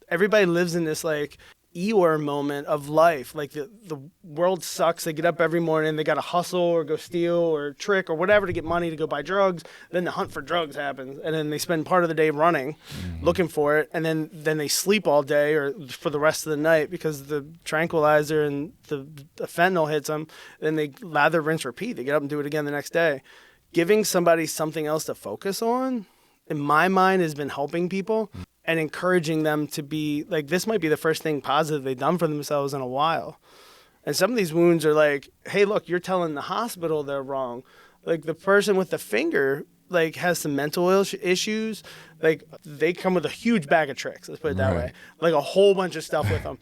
everybody lives in this like Eeyore moment of life. Like, the world sucks. They get up every morning, they got to hustle or go steal or trick or whatever to get money to go buy drugs. Then the hunt for drugs happens, and then they spend part of the day running, looking for it, and then they sleep all day or for the rest of the night because the tranquilizer and the fentanyl hits them. Then they lather, rinse, repeat. They get up and do it again the next day. Giving somebody something else to focus on, in my mind, has been helping people. And encouraging them to be like, this might be the first thing positive they've done for themselves in a while. And some of these wounds are like, hey, look, you're telling the hospital they're wrong. Like, the person with the finger, like, has some mental issues. Like, they come with a huge bag of tricks, let's put it that way. Like, a whole bunch of stuff with them.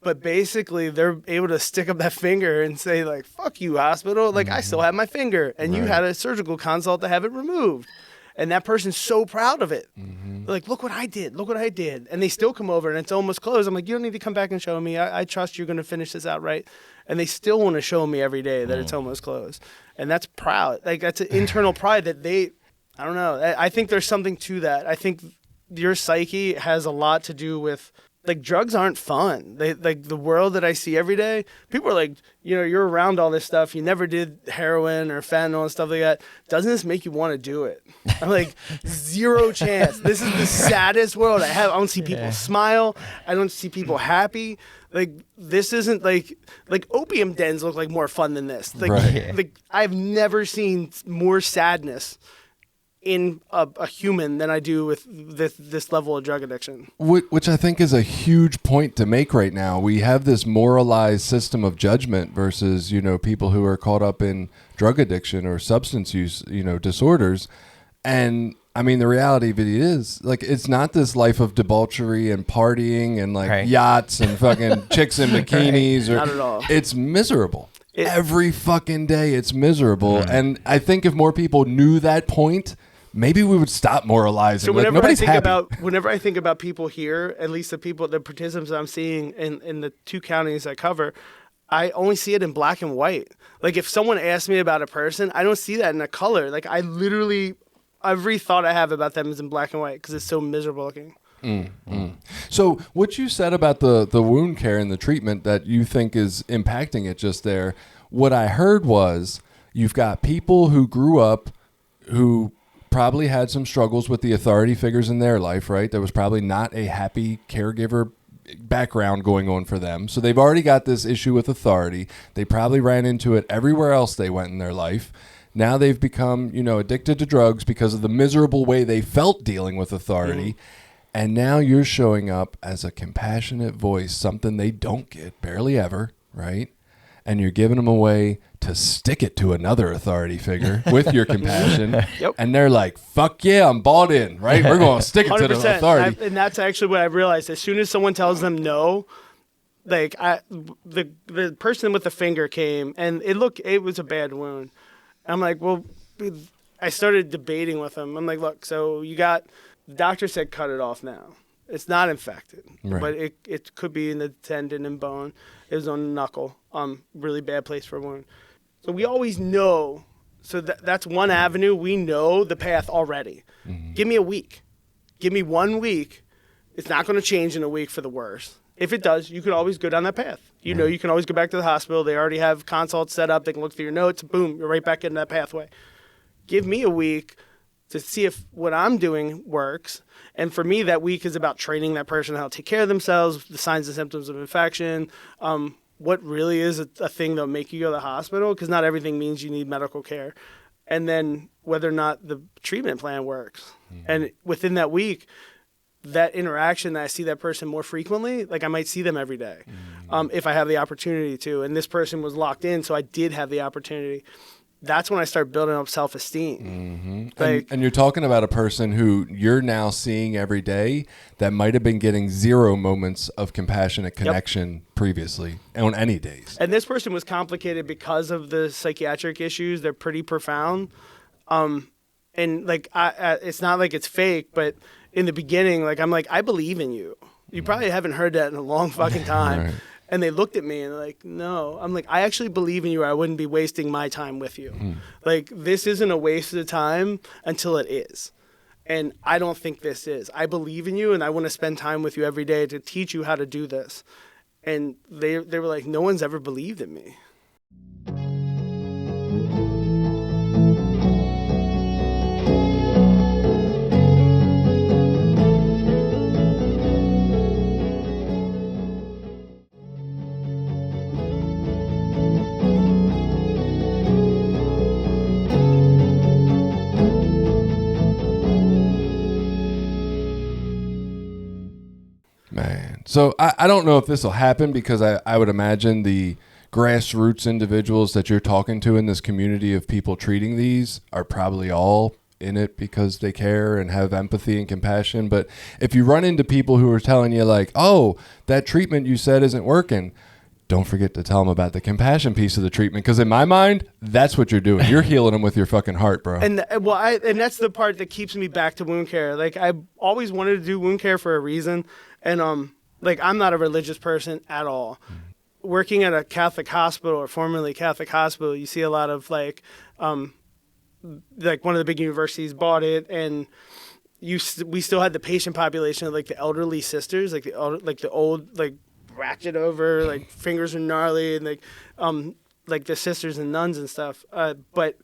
But basically, they're able to stick up that finger and say, like, fuck you, hospital. Like, I still have my finger. And you had a surgical consult to have it removed. And that person's so proud of it. Like, look what I did. Look what I did. And they still come over and it's almost closed. I'm like, you don't need to come back and show me. I trust you're going to finish this out right. And they still want to show me every day that it's almost closed. And that's proud. Like, that's an internal pride that I don't know. I think there's something to that. I think your psyche has a lot to do with, like, drugs aren't fun. Like, the world that I see every day, people are like, you know, you're around all this stuff. You never did heroin or fentanyl and stuff like that. Doesn't this make you want to do it? I'm like, zero chance. This is the saddest world I have. I don't see people smile. I don't see people happy. Like, this isn't like opium dens look like more fun than this. Like, like, I've never seen more sadness in a human than I do with this level of drug addiction. Which I think is a huge point to make right now. We have this moralized system of judgment versus, you know, people who are caught up in drug addiction or substance use, you know, disorders. And I mean, the reality of it is, like, it's not this life of debauchery and partying and like yachts and fucking chicks in bikinis. Or, not at all. It's miserable. Every fucking day it's miserable. And I think if more people knew that point, maybe we would stop moralizing. So whenever, like, whenever I think about people here, at least the participants I'm seeing in the 2 counties I cover, I only see it in black and white. Like, if someone asks me about a person, I don't see that in a color. Like, I literally, every thought I have about them is in black and white because it's so miserable looking. So what you said about the wound care and the treatment that you think is impacting it just there, what I heard was you've got people who grew up who probably had some struggles with the authority figures in their life, right? There was probably not a happy caregiver background going on for them. So they've already got this issue with authority. They probably ran into it everywhere else they went in their life. Now they've become, addicted to drugs because of the miserable way they felt dealing with authority. And now you're showing up as a compassionate voice, something they don't get barely ever, right? And you're giving them a way to stick it to another authority figure with your compassion. And they're like, fuck yeah, I'm bought in, right? We're going to stick it to the authority. And that's actually what I realized. As soon as someone tells them no, like the person with the finger came and it was a bad wound. I'm like, well, I started debating with him. I'm like, look, so the doctor said cut it off now. It's not infected, but it could be in the tendon and bone. It was on the knuckle. Really bad place for a wound. So we always know. So that's one avenue. We know the path already. Give me a week. Give me 1 week. It's not going to change in a week for the worse. If it does, you can always go down that path. You can always go back to the hospital. They already have consults set up. They can look through your notes. Boom, you're right back in that pathway. Give me a week to see if what I'm doing works. And for me, that week is about training that person how to take care of themselves, the signs and symptoms of infection, what really is a thing that'll make you go to the hospital, because not everything means you need medical care. And then whether or not the treatment plan works. And within that week, that interaction that I see that person more frequently, like I might see them every day if I have the opportunity to. And this person was locked in, so I did have the opportunity. That's when I start building up self-esteem. And you're talking about a person who you're now seeing every day that might have been getting 0 moments of compassionate connection previously on any days. And this person was complicated because of the psychiatric issues. They're pretty profound. And like, it's not like it's fake, but in the beginning, like, I'm like, I believe in you. You probably haven't heard that in a long fucking time. Right. And they looked at me and like, no. I'm like, I actually believe in you, or I wouldn't be wasting my time with you. Like, this isn't a waste of time until it is. And I don't think this is. I believe in you, and I want to spend time with you every day to teach you how to do this. And they were like, no one's ever believed in me. So I don't know if this will happen, because I would imagine the grassroots individuals that you're talking to in this community of people treating these are probably all in it because they care and have empathy and compassion. But if you run into people who are telling you like, oh, that treatment you said isn't working, don't forget to tell them about the compassion piece of the treatment, because in my mind, that's what you're doing. You're healing them with your fucking heart, bro. And that's the part that keeps me back to wound care. Like, I always wanted to do wound care for a reason, and like, I'm not a religious person at all. Working at a Catholic hospital, or formerly Catholic hospital, you see a lot of like one of the big universities bought it, and we still had the patient population of like the elderly sisters, like the old like ratchet over, like fingers are gnarly, and like the sisters and nuns and stuff. But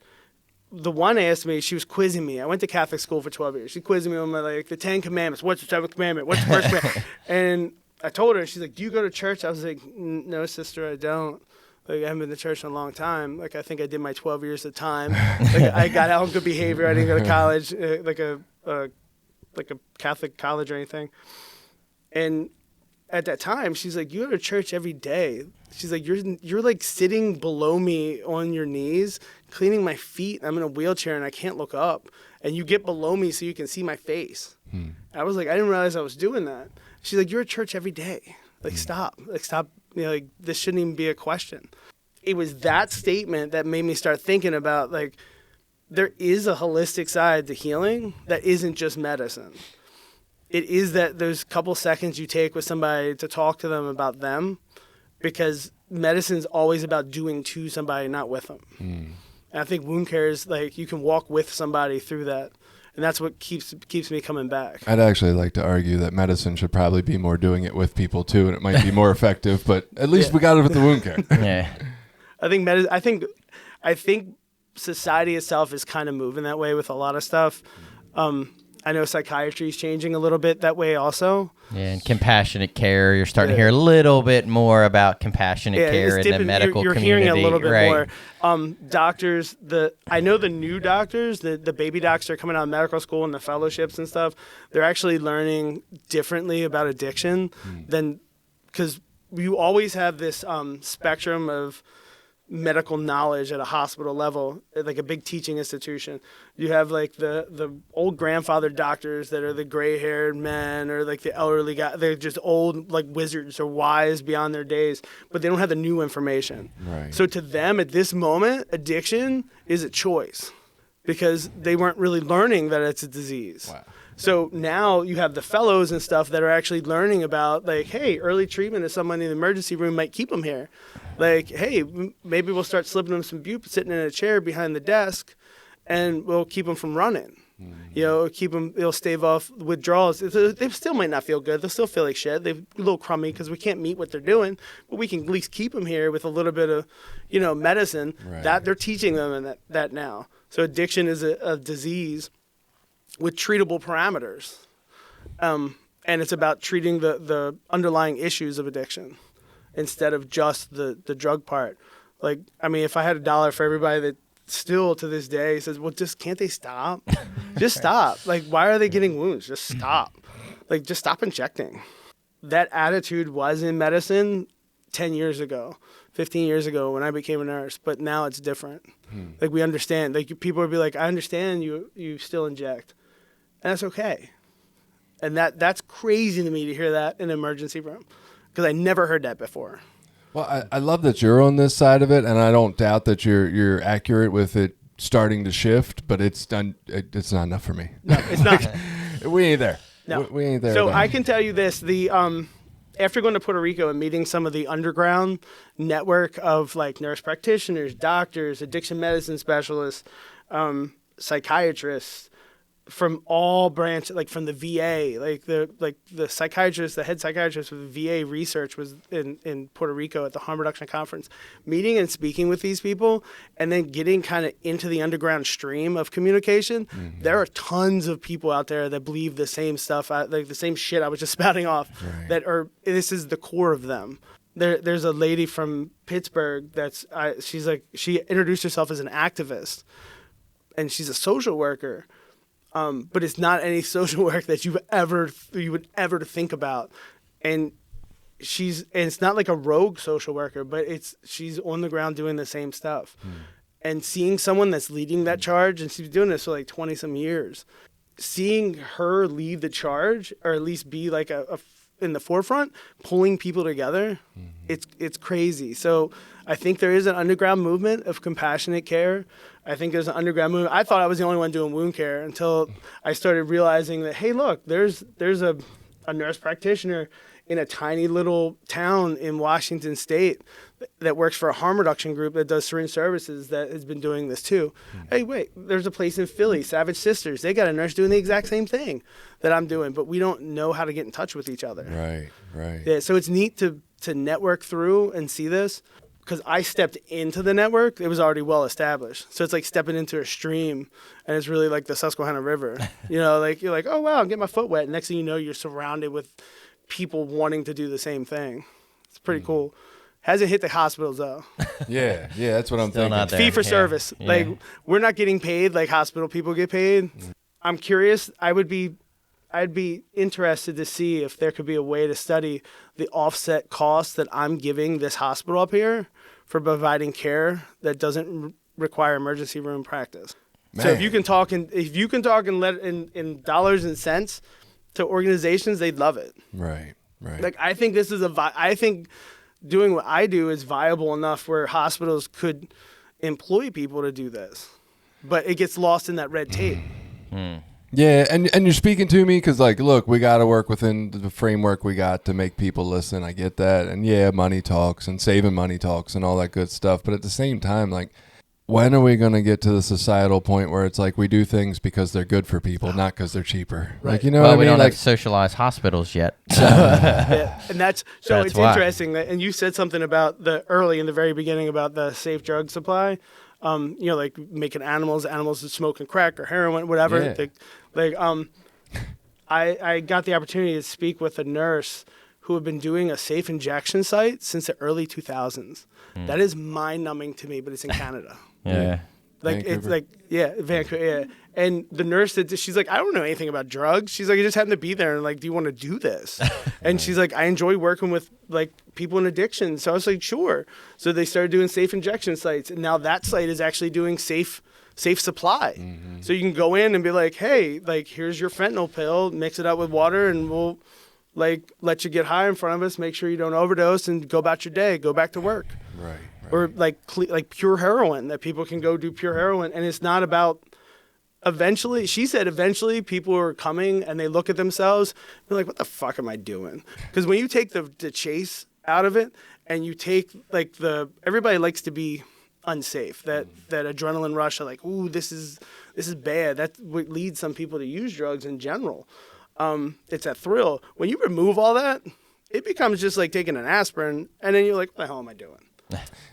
the one asked me, she was quizzing me. I went to Catholic school for 12 years. She quizzing me on the 10 Commandments. What's the 7th commandment? What's the first commandment? And I told her, and she's like, do you go to church? I was like, no, sister, I don't. Like, I haven't been to church in a long time. Like, I think I did my 12 years of time. Like, I got out on good behavior. I didn't go to college, like a Catholic college or anything. And at that time, she's like, you go to church every day. She's like, you're like sitting below me on your knees, cleaning my feet. I'm in a wheelchair and I can't look up. And you get below me so you can see my face. I was like, I didn't realize I was doing that. She's like, you're at church every day. Like, stop. Like, stop. Like, this shouldn't even be a question. It was that statement that made me start thinking about, like, there is a holistic side to healing that isn't just medicine. It is that those couple seconds you take with somebody to talk to them about them, because medicine's always about doing to somebody, not with them. And I think wound care is like, you can walk with somebody through that. and that's what keeps me coming back. I'd actually like to argue that medicine should probably be more doing it with people too, and it might be more effective. But at least we got it with the wound care. Yeah. I think society itself is kind of moving that way with a lot of stuff. I know psychiatry is changing a little bit that way also. Yeah, and compassionate care. You're starting to hear a little bit more about compassionate care in the medical you're community. You're hearing a little bit right. more. Doctors, I know the new doctors, the baby docs that are coming out of medical school and the fellowships and stuff, they're actually learning differently about addiction than, because you always have this spectrum of medical knowledge at a hospital level, like a big teaching institution. You have like the old grandfather doctors that are the gray-haired men, or like the elderly guy. They're just old, like wizards or wise beyond their days, but they don't have the new information. Right. So to them at this moment, addiction is a choice because they weren't really learning that it's a disease. Wow. So now you have the fellows and stuff that are actually learning about, like, hey, early treatment of someone in the emergency room might keep them here. Like, hey, maybe we'll start slipping them some bupe sitting in a chair behind the desk, and we'll keep them from running. You know, it'll stave off withdrawals. They still might not feel good. They'll still feel like shit. They're a little crummy because we can't meet what they're doing, but we can at least keep them here with a little bit of, medicine. Right. That they're teaching them that now. So addiction is a disease with treatable parameters. And it's about treating the underlying issues of addiction instead of just the drug part. Like, I mean, if I had $1 for everybody that still to this day says, well, can't they stop? Just stop. Like, why are they getting wounds? Just stop. Like, just stop injecting. That attitude was in medicine 10 years ago, 15 years ago when I became a nurse, but now it's different. Like, we understand. Like, people would be like, I understand you still inject. And that's okay. And that's crazy to me to hear that in an emergency room, because I never heard that before. Well, I love that you're on this side of it, and I don't doubt that you're accurate with it starting to shift, but it's not enough for me. No, it's not. We ain't there. No. We ain't there. So I can tell you this, after going to Puerto Rico and meeting some of the underground network of like nurse practitioners, doctors, addiction medicine specialists, psychiatrists, from all branches, like from the VA, the psychiatrist, the head psychiatrist with VA research was in Puerto Rico at the Harm Reduction Conference, meeting and speaking with these people, and then getting kind of into the underground stream of communication. There are tons of people out there that believe the same stuff, like the same shit I was just spouting off, Right. This is the core of them. There's a lady from Pittsburgh she introduced herself as an activist, and she's a social worker. But it's not any social work that you would ever think about, and it's not like a rogue social worker, but she's on the ground doing the same stuff, and seeing someone that's leading that charge, and she's doing this for like 20 some years, seeing her lead the charge, or at least be like in the forefront, pulling people together, it's crazy. So I think there is an underground movement of compassionate care. I think there's an underground movement. I thought I was the only one doing wound care until I started realizing that, hey, look, there's a nurse practitioner in a tiny little town in Washington State that works for a harm reduction group that does syringe services that has been doing this too. Hey, wait, there's a place in Philly, Savage Sisters. They got a nurse doing the exact same thing that I'm doing, but we don't know how to get in touch with each other. Right. Yeah, so it's neat to network through and see this. Because I stepped into the network, it was already well established. So it's like stepping into a stream, and it's really like the Susquehanna River. Like you're like, oh wow, get my foot wet. Next thing you know, you're surrounded with people wanting to do the same thing. It's pretty cool. Hasn't hit the hospitals though. Yeah, that's what I'm Still thinking. not there. Fee for Yeah. service. Yeah. Like we're not getting paid like hospital people get paid. I'm curious. I'd be interested to see if there could be a way to study the offset costs that I'm giving this hospital up here for providing care that doesn't require emergency room practice. Man. So if you can talk and let in dollars and cents to organizations, they'd love it. Right. Like I think this is I think doing what I do is viable enough where hospitals could employ people to do this, but it gets lost in that red tape. Yeah, and you're speaking to me because, like, look, we got to work within the framework we got to make people listen. I get that. And, yeah, money talks and saving money talks and all that good stuff. But at the same time, like, when are we going to get to the societal point where it's like we do things because they're good for people, not because they're cheaper? Right. Like, you know Well, what I we mean? don't Like, have socialized hospitals yet. Yeah, and it's why. interesting that, and you said something about in the very beginning about the safe drug supply. Like making animals smoking crack or heroin, whatever. Yeah. I got the opportunity to speak with a nurse who had been doing a safe injection site since the early 2000s. That is mind-numbing to me, but it's in Canada. Yeah. Like Vancouver. it's like Vancouver, yeah. And the nurse she's like, I don't know anything about drugs. She's like, I just happened to be there and like, do you want to do this? And she's like, I enjoy working with like people in addiction. So I was like, sure. So they started doing safe injection sites, and now that site is actually doing safe supply. Mm-hmm. So you can go in and be like, hey, like here's your fentanyl pill, mix it up with water, and we'll like let you get high in front of us, make sure you don't overdose, and go about your day, go back to work. Right. Or like pure heroin, that people can go do pure heroin. And it's not about eventually people are coming and they look at themselves and they're like, what the fuck am I doing? Because when you take the chase out of it and you take like everybody likes to be unsafe, that adrenaline rush of like, ooh, this is bad. That's what leads some people to use drugs in general. It's a thrill. When you remove all that, it becomes just like taking an aspirin, and then you're like, what the hell am I doing?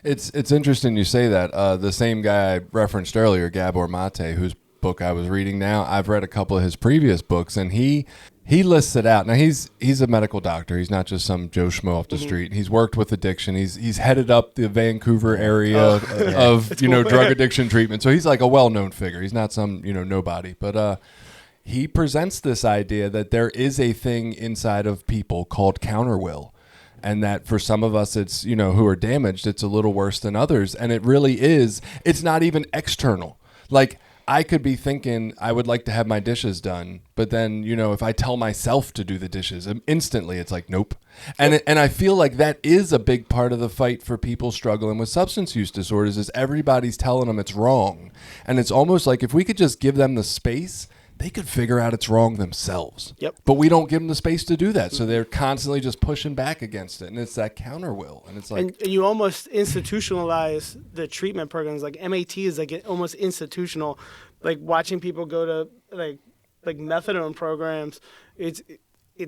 It's interesting you say that. The same guy I referenced earlier, Gabor Mate, whose book I was reading now, I've read a couple of his previous books, and he lists it out. Now he's a medical doctor. He's not just some Joe Schmo off the street. He's worked with addiction. He's headed up the Vancouver area of drug addiction treatment. So he's like a well-known figure. He's not some nobody. But he presents this idea that there is a thing inside of people called counterwill. And that for some of us, it's, who are damaged, it's a little worse than others. And it really is. It's not even external. Like, I could be thinking I would like to have my dishes done. But then, if I tell myself to do the dishes, instantly it's like, nope. And I feel like that is a big part of the fight for people struggling with substance use disorders is everybody's telling them it's wrong. And it's almost like if we could just give them the space, they could figure out it's wrong themselves. Yep. But we don't give them the space to do that. So they're constantly just pushing back against it. And it's that counter will. And it's like... And you almost institutionalize the treatment programs. Like MAT is like almost institutional. Like watching people go to like methadone programs, it's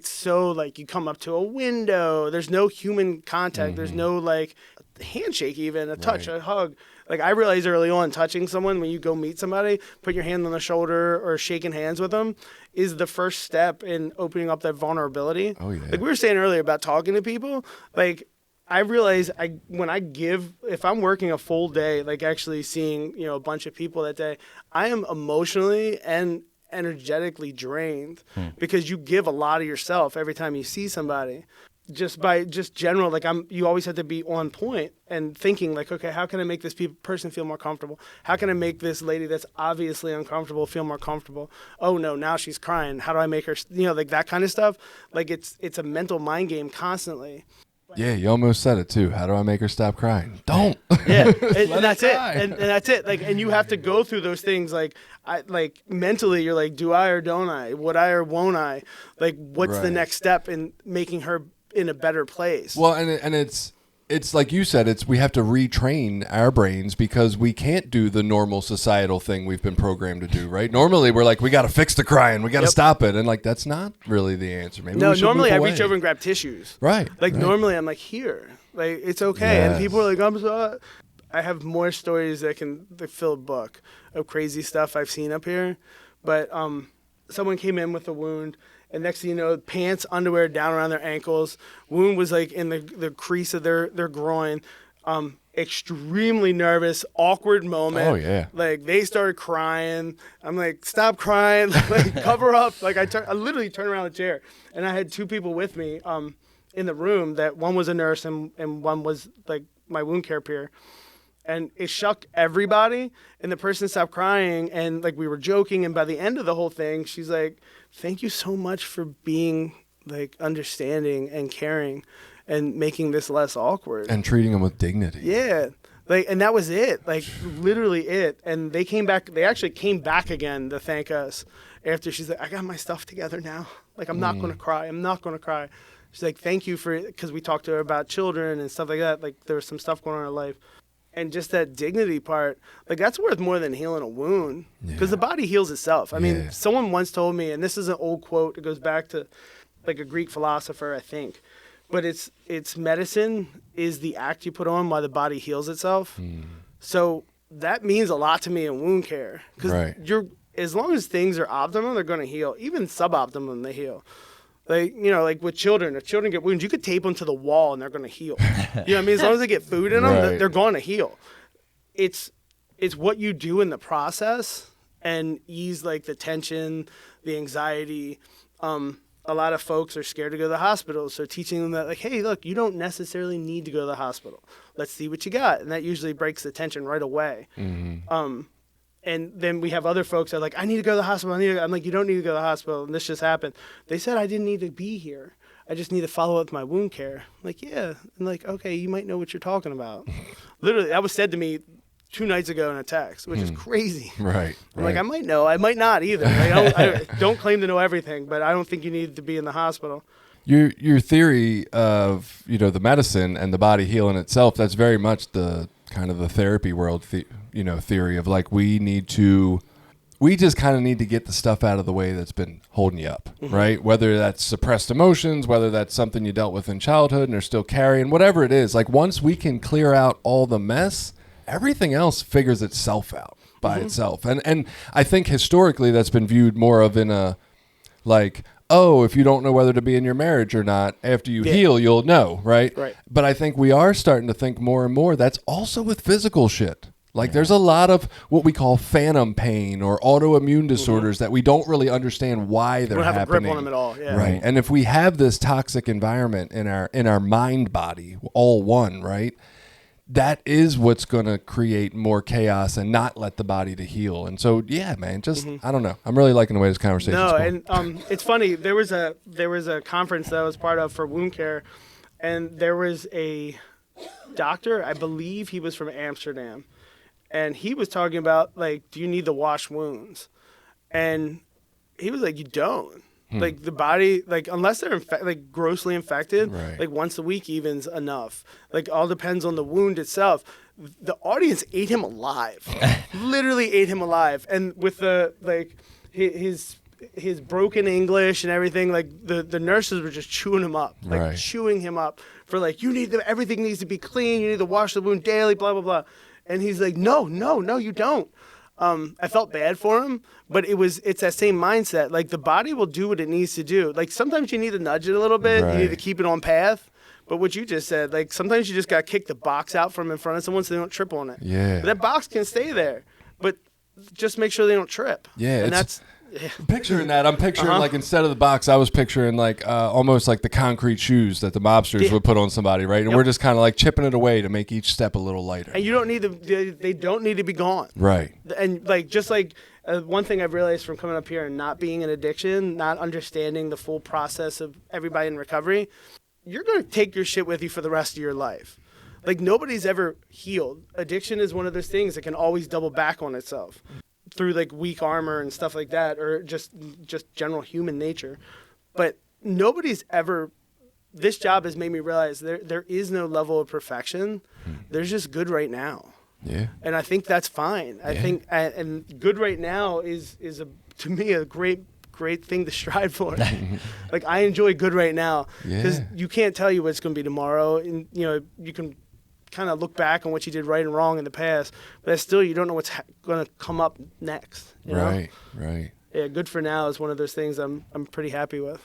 so like you come up to a window. There's no human contact. Mm-hmm. There's no like handshake, even a touch, a hug. Like I realized early on, touching someone when you go meet somebody, put your hand on the shoulder or shaking hands with them is the first step in opening up that vulnerability. Oh yeah. Like we were saying earlier about talking to people, like I realize if I'm working a full day, like actually seeing, a bunch of people that day, I am emotionally and energetically drained because you give a lot of yourself every time you see somebody. Just general, like you always have to be on point and thinking like, okay, how can I make this person feel more comfortable? How can I make this lady that's obviously uncomfortable feel more comfortable? Oh no, now she's crying. How do I make her, like that kind of stuff? Like it's a mental mind game constantly. Yeah, you almost said it too. How do I make her stop crying? Don't. Yeah, and that's it. And that's it. Like, and you have to go through those things. Like, mentally, you're like, do I or don't I? Would I or won't I? Like, what's the next step in making her in a better place? Well, and it's like you said, we have to retrain our brains because we can't do the normal societal thing we've been programmed to do, right? Normally, we're like, we got to fix the crying, we got to stop it, and like that's not really the answer. Maybe no, normally I reach over and grab tissues. Right. Like normally I'm like, here, like it's okay, Yes. and people are like, I'm sorry. I have more stories that can fill a book of crazy stuff I've seen up here, but someone came in with a wound. And next thing you know, pants, underwear down around their ankles. Wound was like in the crease of their groin. Extremely nervous, awkward moment. Oh, yeah. Like they started crying. I'm like, stop crying. Like cover up. Like I literally turned around the chair. And I had two people with me in the room. That one was a nurse and one was like my wound care peer. And it shook everybody, and the person stopped crying, and like we were joking, and by the end of the whole thing, she's like, thank you so much for being like understanding and caring and making this less awkward. And treating them with dignity. Yeah. Like, and that was it, like literally it. And they actually came back again to thank us after. She's like, I got my stuff together now. Like, I'm not going to cry. I'm not going to cry. She's like, thank you because we talked to her about children and stuff like that. Like there was some stuff going on in her life. and just that dignity part, like that's worth more than healing a wound, because the body heals itself. I mean, someone once told me, and this is an old quote, it goes back to like a Greek philosopher, I think, but it's medicine is the act you put on while the body heals itself. So that means a lot to me in wound care, because as long as things are optimum, they're going to heal. Even suboptimum, they heal. Like, you know, like with children, if children get wounds, you could tape them to the wall and they're going to heal. You know what I mean? As long as they get food in them, they're going to heal. It's what you do in the process and ease like the tension, the anxiety. A lot of folks are scared to go to the hospital. So teaching them that, like, hey, look, you don't necessarily need to go to the hospital. Let's see what you got. And that usually breaks the tension right away. And then we have other folks that are like, I need to go to the hospital. I'm like, you don't need to go to the hospital. And this just happened. They said I didn't need to be here. I just need to follow up with my wound care. I'm like, yeah. And like, okay, you might know what you're talking about. Literally, that was said to me 2 nights ago in a text, which is crazy. Right. I'm like, I might know. I might not either. Like, I don't claim to know everything, but I don't think you need to be in the hospital. Your theory of, you know, the medicine and the body healing itself, that's very much the kind of the therapy world, theory of like, we just kind of need to get the stuff out of the way that's been holding you up, right? Whether that's suppressed emotions, whether that's something you dealt with in childhood and are still carrying, whatever it is. Like, once we can clear out all the mess, everything else figures itself out by itself. And I think historically that's been viewed more of in a, like, oh, if you don't know whether to be in your marriage or not, after you heal, you'll know, right? But I think we are starting to think more and more that's also with physical shit. Like, there's a lot of what we call phantom pain or autoimmune disorders that we don't really understand why they're happening. We don't have a grip on them at all. Yeah. Right. And if we have this toxic environment in our mind body, all one, right? That is what's going to create more chaos and not let the body to heal. And so, yeah, man, just, I don't know. I'm really liking the way this conversation is going. And it's funny. There was a conference that I was part of for wound care, and there was a doctor, I believe he was from Amsterdam, and he was talking about, like, do you need to wash wounds? And he was like, you don't. Like, the body, like, unless they're like grossly infected, like once a week even's enough. Like, all depends on the wound itself. The audience ate him alive. Literally ate him alive. And with the, like, his broken English and everything, like, the nurses were just chewing him up. Like, chewing him up for, like, everything needs to be clean. You need to wash the wound daily, blah, blah, blah. And he's like, no, you don't. I felt bad for him, but it's that same mindset. Like, the body will do what it needs to do. Like, sometimes you need to nudge it a little bit. You need to keep it on path. But what you just said, like, sometimes you just got to kick the box out from in front of someone so they don't trip on it. Yeah. But that box can stay there, but just make sure they don't trip. Yeah. And that's... Picturing that, I'm picturing like, instead of the box, I was picturing like almost like the concrete shoes that the mobsters would put on somebody, right? And we're just kind of like chipping it away to make each step a little lighter. And you don't need they don't need to be gone, right? And like, just like one thing I've realized from coming up here and not being an addiction, not understanding the full process of everybody in recovery, you're going to take your shit with you for the rest of your life. Like, nobody's ever healed. Addiction is one of those things that can always double back on itself through like weak armor and stuff like that, or just general human nature. But nobody's ever, this job has made me realize there is no level of perfection. There's just good right now. Yeah. And I think that's fine. I think, and good right now is to me a great thing to strive for. Like, I enjoy good right now, because you can't tell you what's going to be tomorrow. And, you know, you can kind of look back on what you did right and wrong in the past, but still you don't know what's going to come up next. You know? Right. Yeah, good for now is one of those things I'm pretty happy with.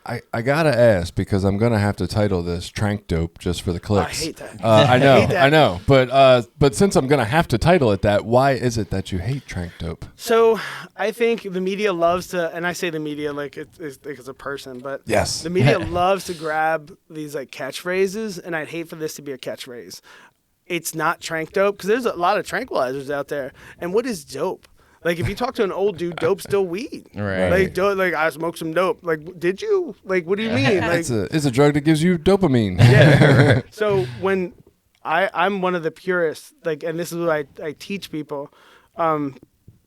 I gotta ask, because I'm gonna have to title this TranqDope just for the clicks. I hate that. I know. But since I'm gonna have to title it that, why is it that you hate TranqDope? So I think the media loves to, and I say the media like it's a person, but yes, the media loves to grab these like catchphrases, and I'd hate for this to be a catchphrase. It's not TranqDope, because there's a lot of tranquilizers out there. And what is dope? Like, if you talk to an old dude, dope's still weed. Right. Like, I smoked some dope. Like, did you? Like, what do you mean? Like, it's a drug that gives you dopamine. Yeah. So when I'm one of the purists, like, and this is what I teach people,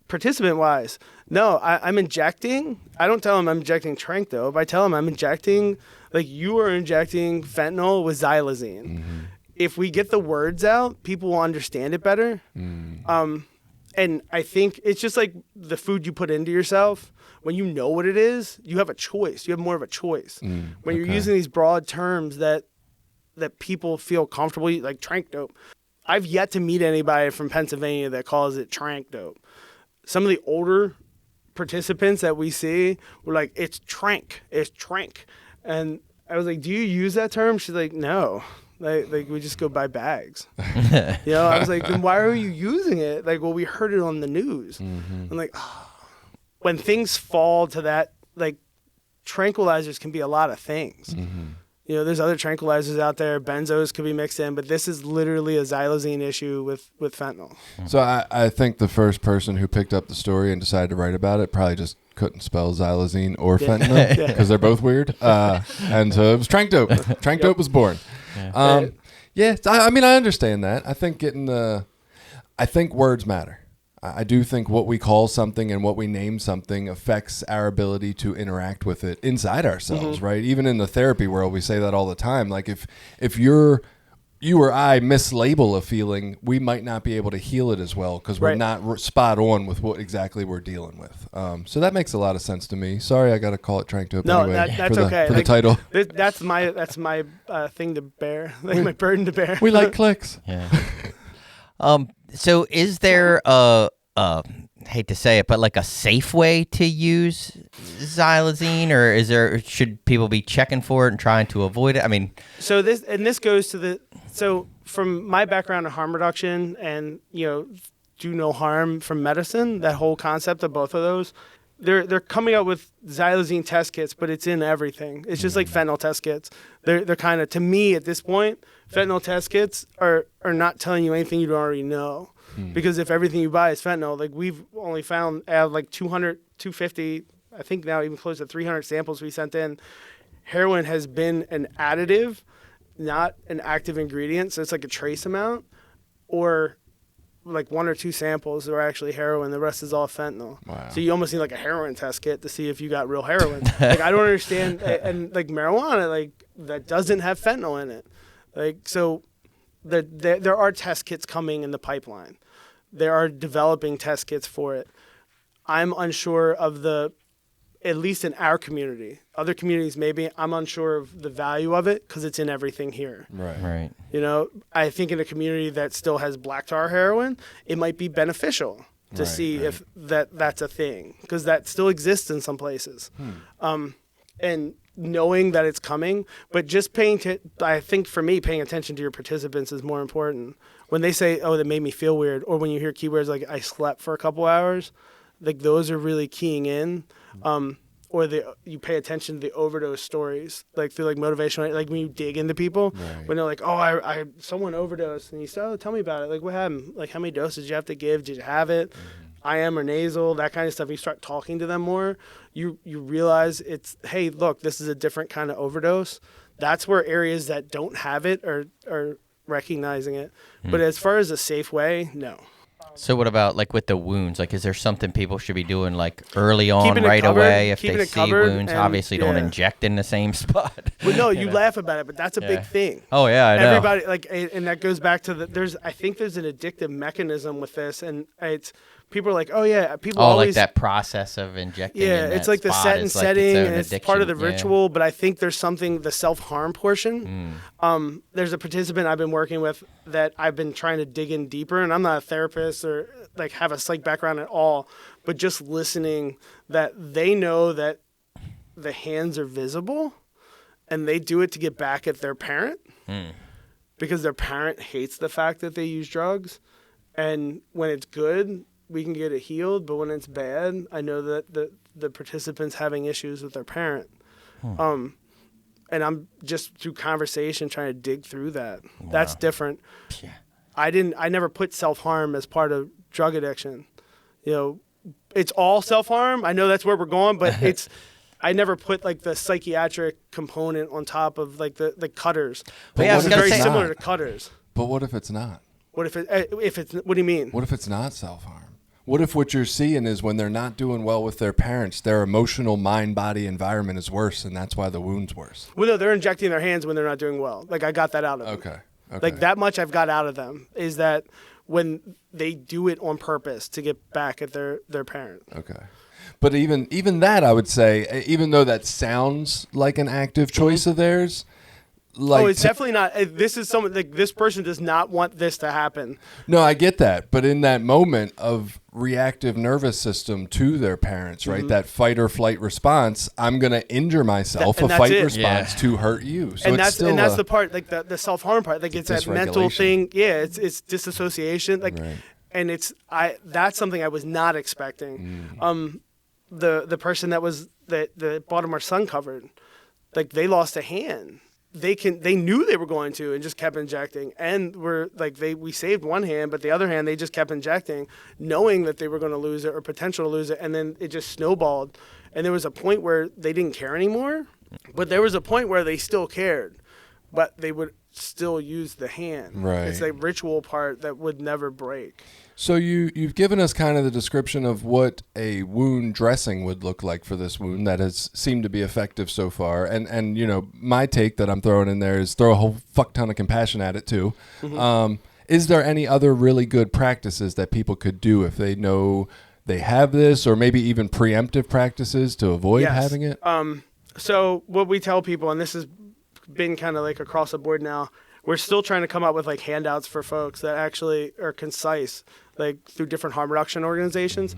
participant-wise. No, I'm injecting. I don't tell them I'm injecting TranqDope. I tell them I'm injecting, like, you are injecting fentanyl with xylazine. if we get the words out, people will understand it better. And I think it's just like the food you put into yourself. When you know what it is, you have a choice. You have more of a choice. When you're using these broad terms that people feel comfortable, like TranqDope. I've yet to meet anybody from Pennsylvania that calls it TranqDope. Some of the older participants that we see were like, it's Tranq. And I was like, do you use that term? She's like, no. Like we just go buy bags. I was like, then why are you using it? Like, well, we heard it on the news. I'm like, oh. When things fall to that, like tranquilizers can be a lot of things. There's other tranquilizers out there. Benzos could be mixed in, but this is literally a xylazine issue with fentanyl. So I think the first person who picked up the story and decided to write about it probably just couldn't spell xylazine or fentanyl because they're both weird. And so it was TranqDope. TranqDope was born. I mean, I understand that. I think I think words matter. I do think what we call something and what we name something affects our ability to interact with it inside ourselves, right? Even in the therapy world, we say that all the time. Like if you or I mislabel a feeling, we might not be able to heal it as well because we're not spot on with what exactly we're dealing with. So that makes a lot of sense to me. Sorry, I got to call it TranqDope anyway. That's okay. For the title. That's my thing to bear, like my burden to bear. We like clicks. Yeah. So is there hate to say it, but like a safe way to use xylazine, or should people be checking for it and trying to avoid it? I mean, this goes to from my background in harm reduction and do no harm from medicine, that whole concept of both of those, they're coming out with xylazine test kits, but it's in everything. It's just like fentanyl test kits. They're kind of, to me at this point, fentanyl test kits are not telling you anything you don't already know. Because if everything you buy is fentanyl, like we've only found out like 200, 250, I think now even close to 300 samples we sent in. Heroin has been an additive, not an active ingredient. So it's like a trace amount, or like 1 or 2 samples are actually heroin. The rest is all fentanyl. Wow. So you almost need like a heroin test kit to see if you got real heroin. Like I don't understand. And like marijuana, like that doesn't have fentanyl in it. Like, so there are test kits coming in the pipeline. There are developing test kits for it. I'm unsure of at least in our community. Other communities, maybe, I'm unsure of the value of it because it's in everything here. Right. I think in a community that still has black tar heroin, it might be beneficial to see if that's a thing, because that still exists in some places. And knowing that it's coming, but just I think for me, paying attention to your participants is more important. When they say, oh, that made me feel weird, or when you hear keywords like I slept for a couple hours, like those are really keying in. Or you pay attention to the overdose stories, like through like motivational, like when you dig into people, when they're like, oh, I someone overdosed, and you say, oh, tell me about it. Like, what happened? Like, how many doses did you have to give? Did you have it? IM or nasal, that kind of stuff. You start talking to them more, you realize it's, hey, look, this is a different kind of overdose. That's where areas that don't have it are recognizing it. But as far as a safe way, no. So what about like with the wounds? Like, is there something people should be doing like early on, right away, if they see wounds? Obviously, don't inject in the same spot. Well, no, you laugh about it, but that's a big thing. Oh yeah, I know. Everybody and that goes back to I think there's an addictive mechanism with this, and it's. People are like, oh yeah, people always like that process of injecting. Yeah, it's like the set and setting, and it's part of the ritual. But I think there's something, the self-harm portion. There's a participant I've been working with that I've been trying to dig in deeper, and I'm not a therapist or like have a psych background at all, but just listening that they know that the hands are visible, and they do it to get back at their parent because their parent hates the fact that they use drugs, and when it's good, we can get it healed, but when it's bad, I know that the participant's having issues with their parent. And I'm just through conversation trying to dig through that. Wow. That's different. Yeah. I never put self-harm as part of drug addiction. It's all self-harm. I know that's where we're going, but I never put like the psychiatric component on top of like the cutters. But yeah, it's very similar to cutters. But what if it's not? What if it's what do you mean? What if it's not self-harm? What if what you're seeing is when they're not doing well with their parents, their emotional mind-body environment is worse, and that's why the wound's worse? Well, no, they're injecting their hands when they're not doing well. Like, I got that out of them. Okay. Okay. Like that much I've got out of them is that when they do it on purpose to get back at their parent. Okay. But even that, I would say, even though that sounds like an active choice of theirs, like it's definitely not. This is someone like this person does not want this to happen. No, I get that. But in that moment of reactive nervous system to their parents, right? That fight or flight response, I'm going to injure myself, a fight response to hurt you. So and it's that's the part, like the self-harm part. Like it's that mental thing. Yeah, it's disassociation. Like, and that's something I was not expecting. The person that the Baltimore Sun covered, like they lost a hand. They knew they were going to and just kept injecting, and we saved one hand, but the other hand they just kept injecting, knowing that they were going to lose it or potential to lose it, and then it just snowballed. And there was a point where they didn't care anymore, but there was a point where they still cared, but they would still use the hand. Right. It's that ritual part that would never break. So you've given us kind of the description of what a wound dressing would look like for this wound that has seemed to be effective so far. And you know, my take that I'm throwing in there is throw a whole fuck ton of compassion at it too. Is there any other really good practices that people could do if they know they have this, or maybe even preemptive practices to avoid having it? So what we tell people, and this has been kind of like across the board now, we're still trying to come up with like handouts for folks that actually are concise, like through different harm reduction organizations.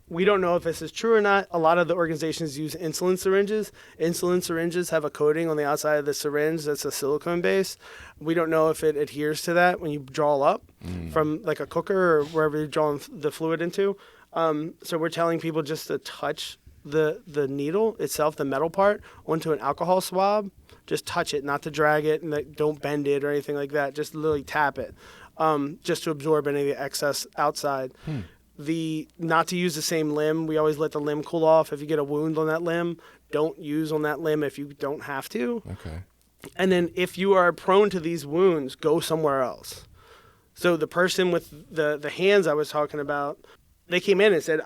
We don't know if this is true or not. A lot of the organizations use insulin syringes. Insulin syringes have a coating on the outside of the syringe that's a silicone base. We don't know if it adheres to that when you draw up from like a cooker or wherever you're drawing the fluid into. So we're telling people just to touch the needle itself, the metal part, onto an alcohol swab. Just touch it, not to drag it, and don't bend it or anything like that. Just literally tap it, just to absorb any of the excess outside. Not to use the same limb. We always let the limb cool off. If you get a wound on that limb, don't use on that limb if you don't have to. Okay. And then if you are prone to these wounds, go somewhere else. So the person with the hands I was talking about, they came in and said,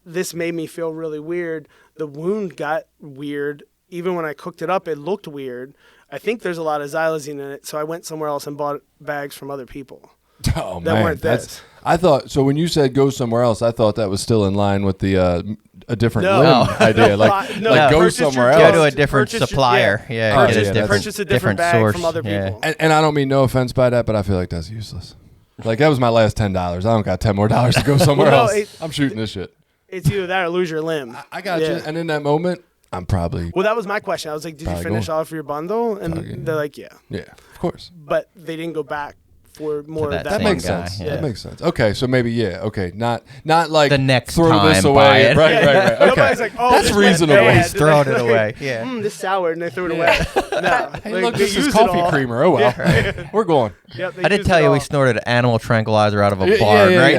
this made me feel really weird. The wound got weird. Even when I cooked it up, it looked weird. I think there's a lot of xylazine in it, so I went somewhere else and bought bags from other people. Oh, that man. Weren't this. I thought, so when you said go somewhere else, I thought that was still in line with the a different limb idea. Like go somewhere else. Go to a different supplier. Purchase a different bag source from other people. And I don't mean no offense by that, but I feel like that's useless. Like that was my last $10. I don't got $10 more to go somewhere else. I'm shooting this shit. It's either that or lose your limb. I got you. And in that moment, I'm probably... Well, that was my question. I was like, did you finish off your bundle? And they're like, yeah. Yeah, of course. But they didn't go back for more of that. That makes sense. Yeah. That makes sense. Okay, so maybe, okay. Not like the next throw time this away. Right. Okay. Nobody's like, that's reasonable. Nobody's throwing it away. Yeah. This sour, and they threw it away. No. Hey, look, this is coffee creamer. Oh, well. Yeah. We're going. Yep, I did tell you we snorted animal tranquilizer out of a barn, right?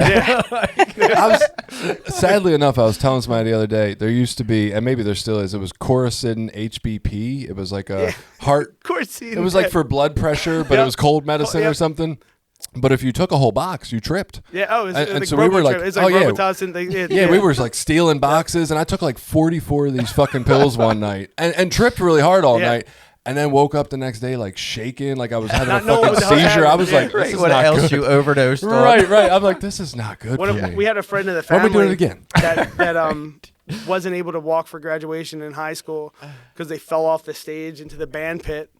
Yeah. Sadly enough, I was telling somebody the other day, there used to be, and maybe there still is, it was Coracidin HBP. It was like a heart. Coracidin. It was like for blood pressure, but it was cold medicine or something. But if you took a whole box, you tripped. Yeah. Oh, and so we were like, Robitussin. We were like stealing boxes, and I took like 44 of these fucking pills one night, and tripped really hard all night. And then woke up the next day like shaking, like I was having a fucking seizure. I was like, this is what not else good. You overdosed on. Right. I'm like, this is not good for me. We had a friend of the family. Why don't we do it again? that wasn't able to walk for graduation in high school because they fell off the stage into the band pit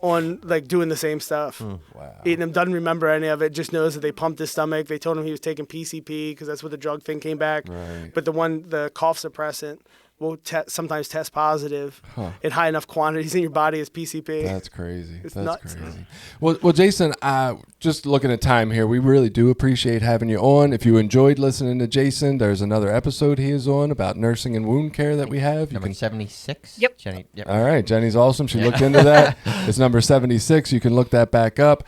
on like doing the same stuff. Wow. He doesn't remember any of it, just knows that they pumped his stomach. They told him he was taking PCP because that's what the drug thing came back. Right. But the cough suppressant will sometimes test positive in high enough quantities in your body as PCP. That's crazy. It's That's nuts. crazy. Well, Jason, just looking at time here, we really do appreciate having you on. If you enjoyed listening to Jason, there's another episode he is on about nursing and wound care that we have. Number 76? Yep. Jenny, yep. All right. Jenny's awesome. She looked into that. It's number 76. You can look that back up.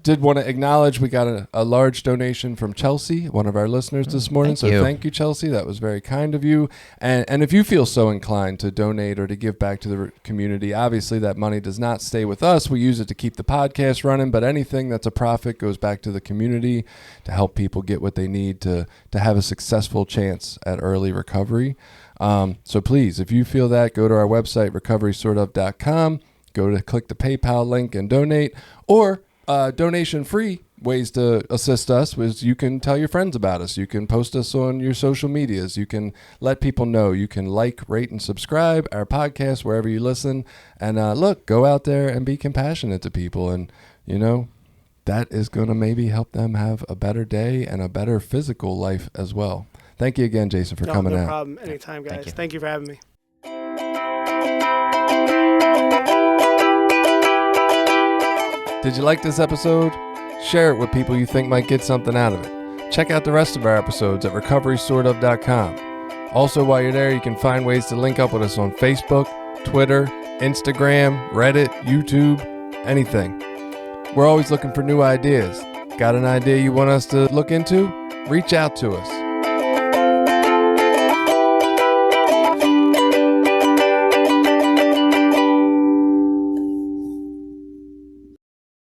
Did want to acknowledge we got a large donation from Chelsea, one of our listeners this morning. Thank you, Chelsea. That was very kind of you. And if you feel so inclined to donate or to give back to the community, obviously that money does not stay with us. We use it to keep the podcast running, but anything that's a profit goes back to the community to help people get what they need to have a successful chance at early recovery. So please, if you feel that, go to our website, recoverysortof.com. go to click the PayPal link and donate, or donation-free ways to assist us was you can tell your friends about us. You can post us on your social medias. You can let people know. You can like, rate, and subscribe our podcast wherever you listen. And look, go out there and be compassionate to people. And, you know, that is going to maybe help them have a better day and a better physical life as well. Thank you again, Jason, for coming out. No problem. Anytime, guys. Thank you for having me. Did you like this episode? Share it with people you think might get something out of it. Check out the rest of our episodes at recoverysortof.com. Also, while you're there, you can find ways to link up with us on Facebook, Twitter, Instagram, Reddit, YouTube, anything. We're always looking for new ideas. Got an idea you want us to look into? Reach out to us.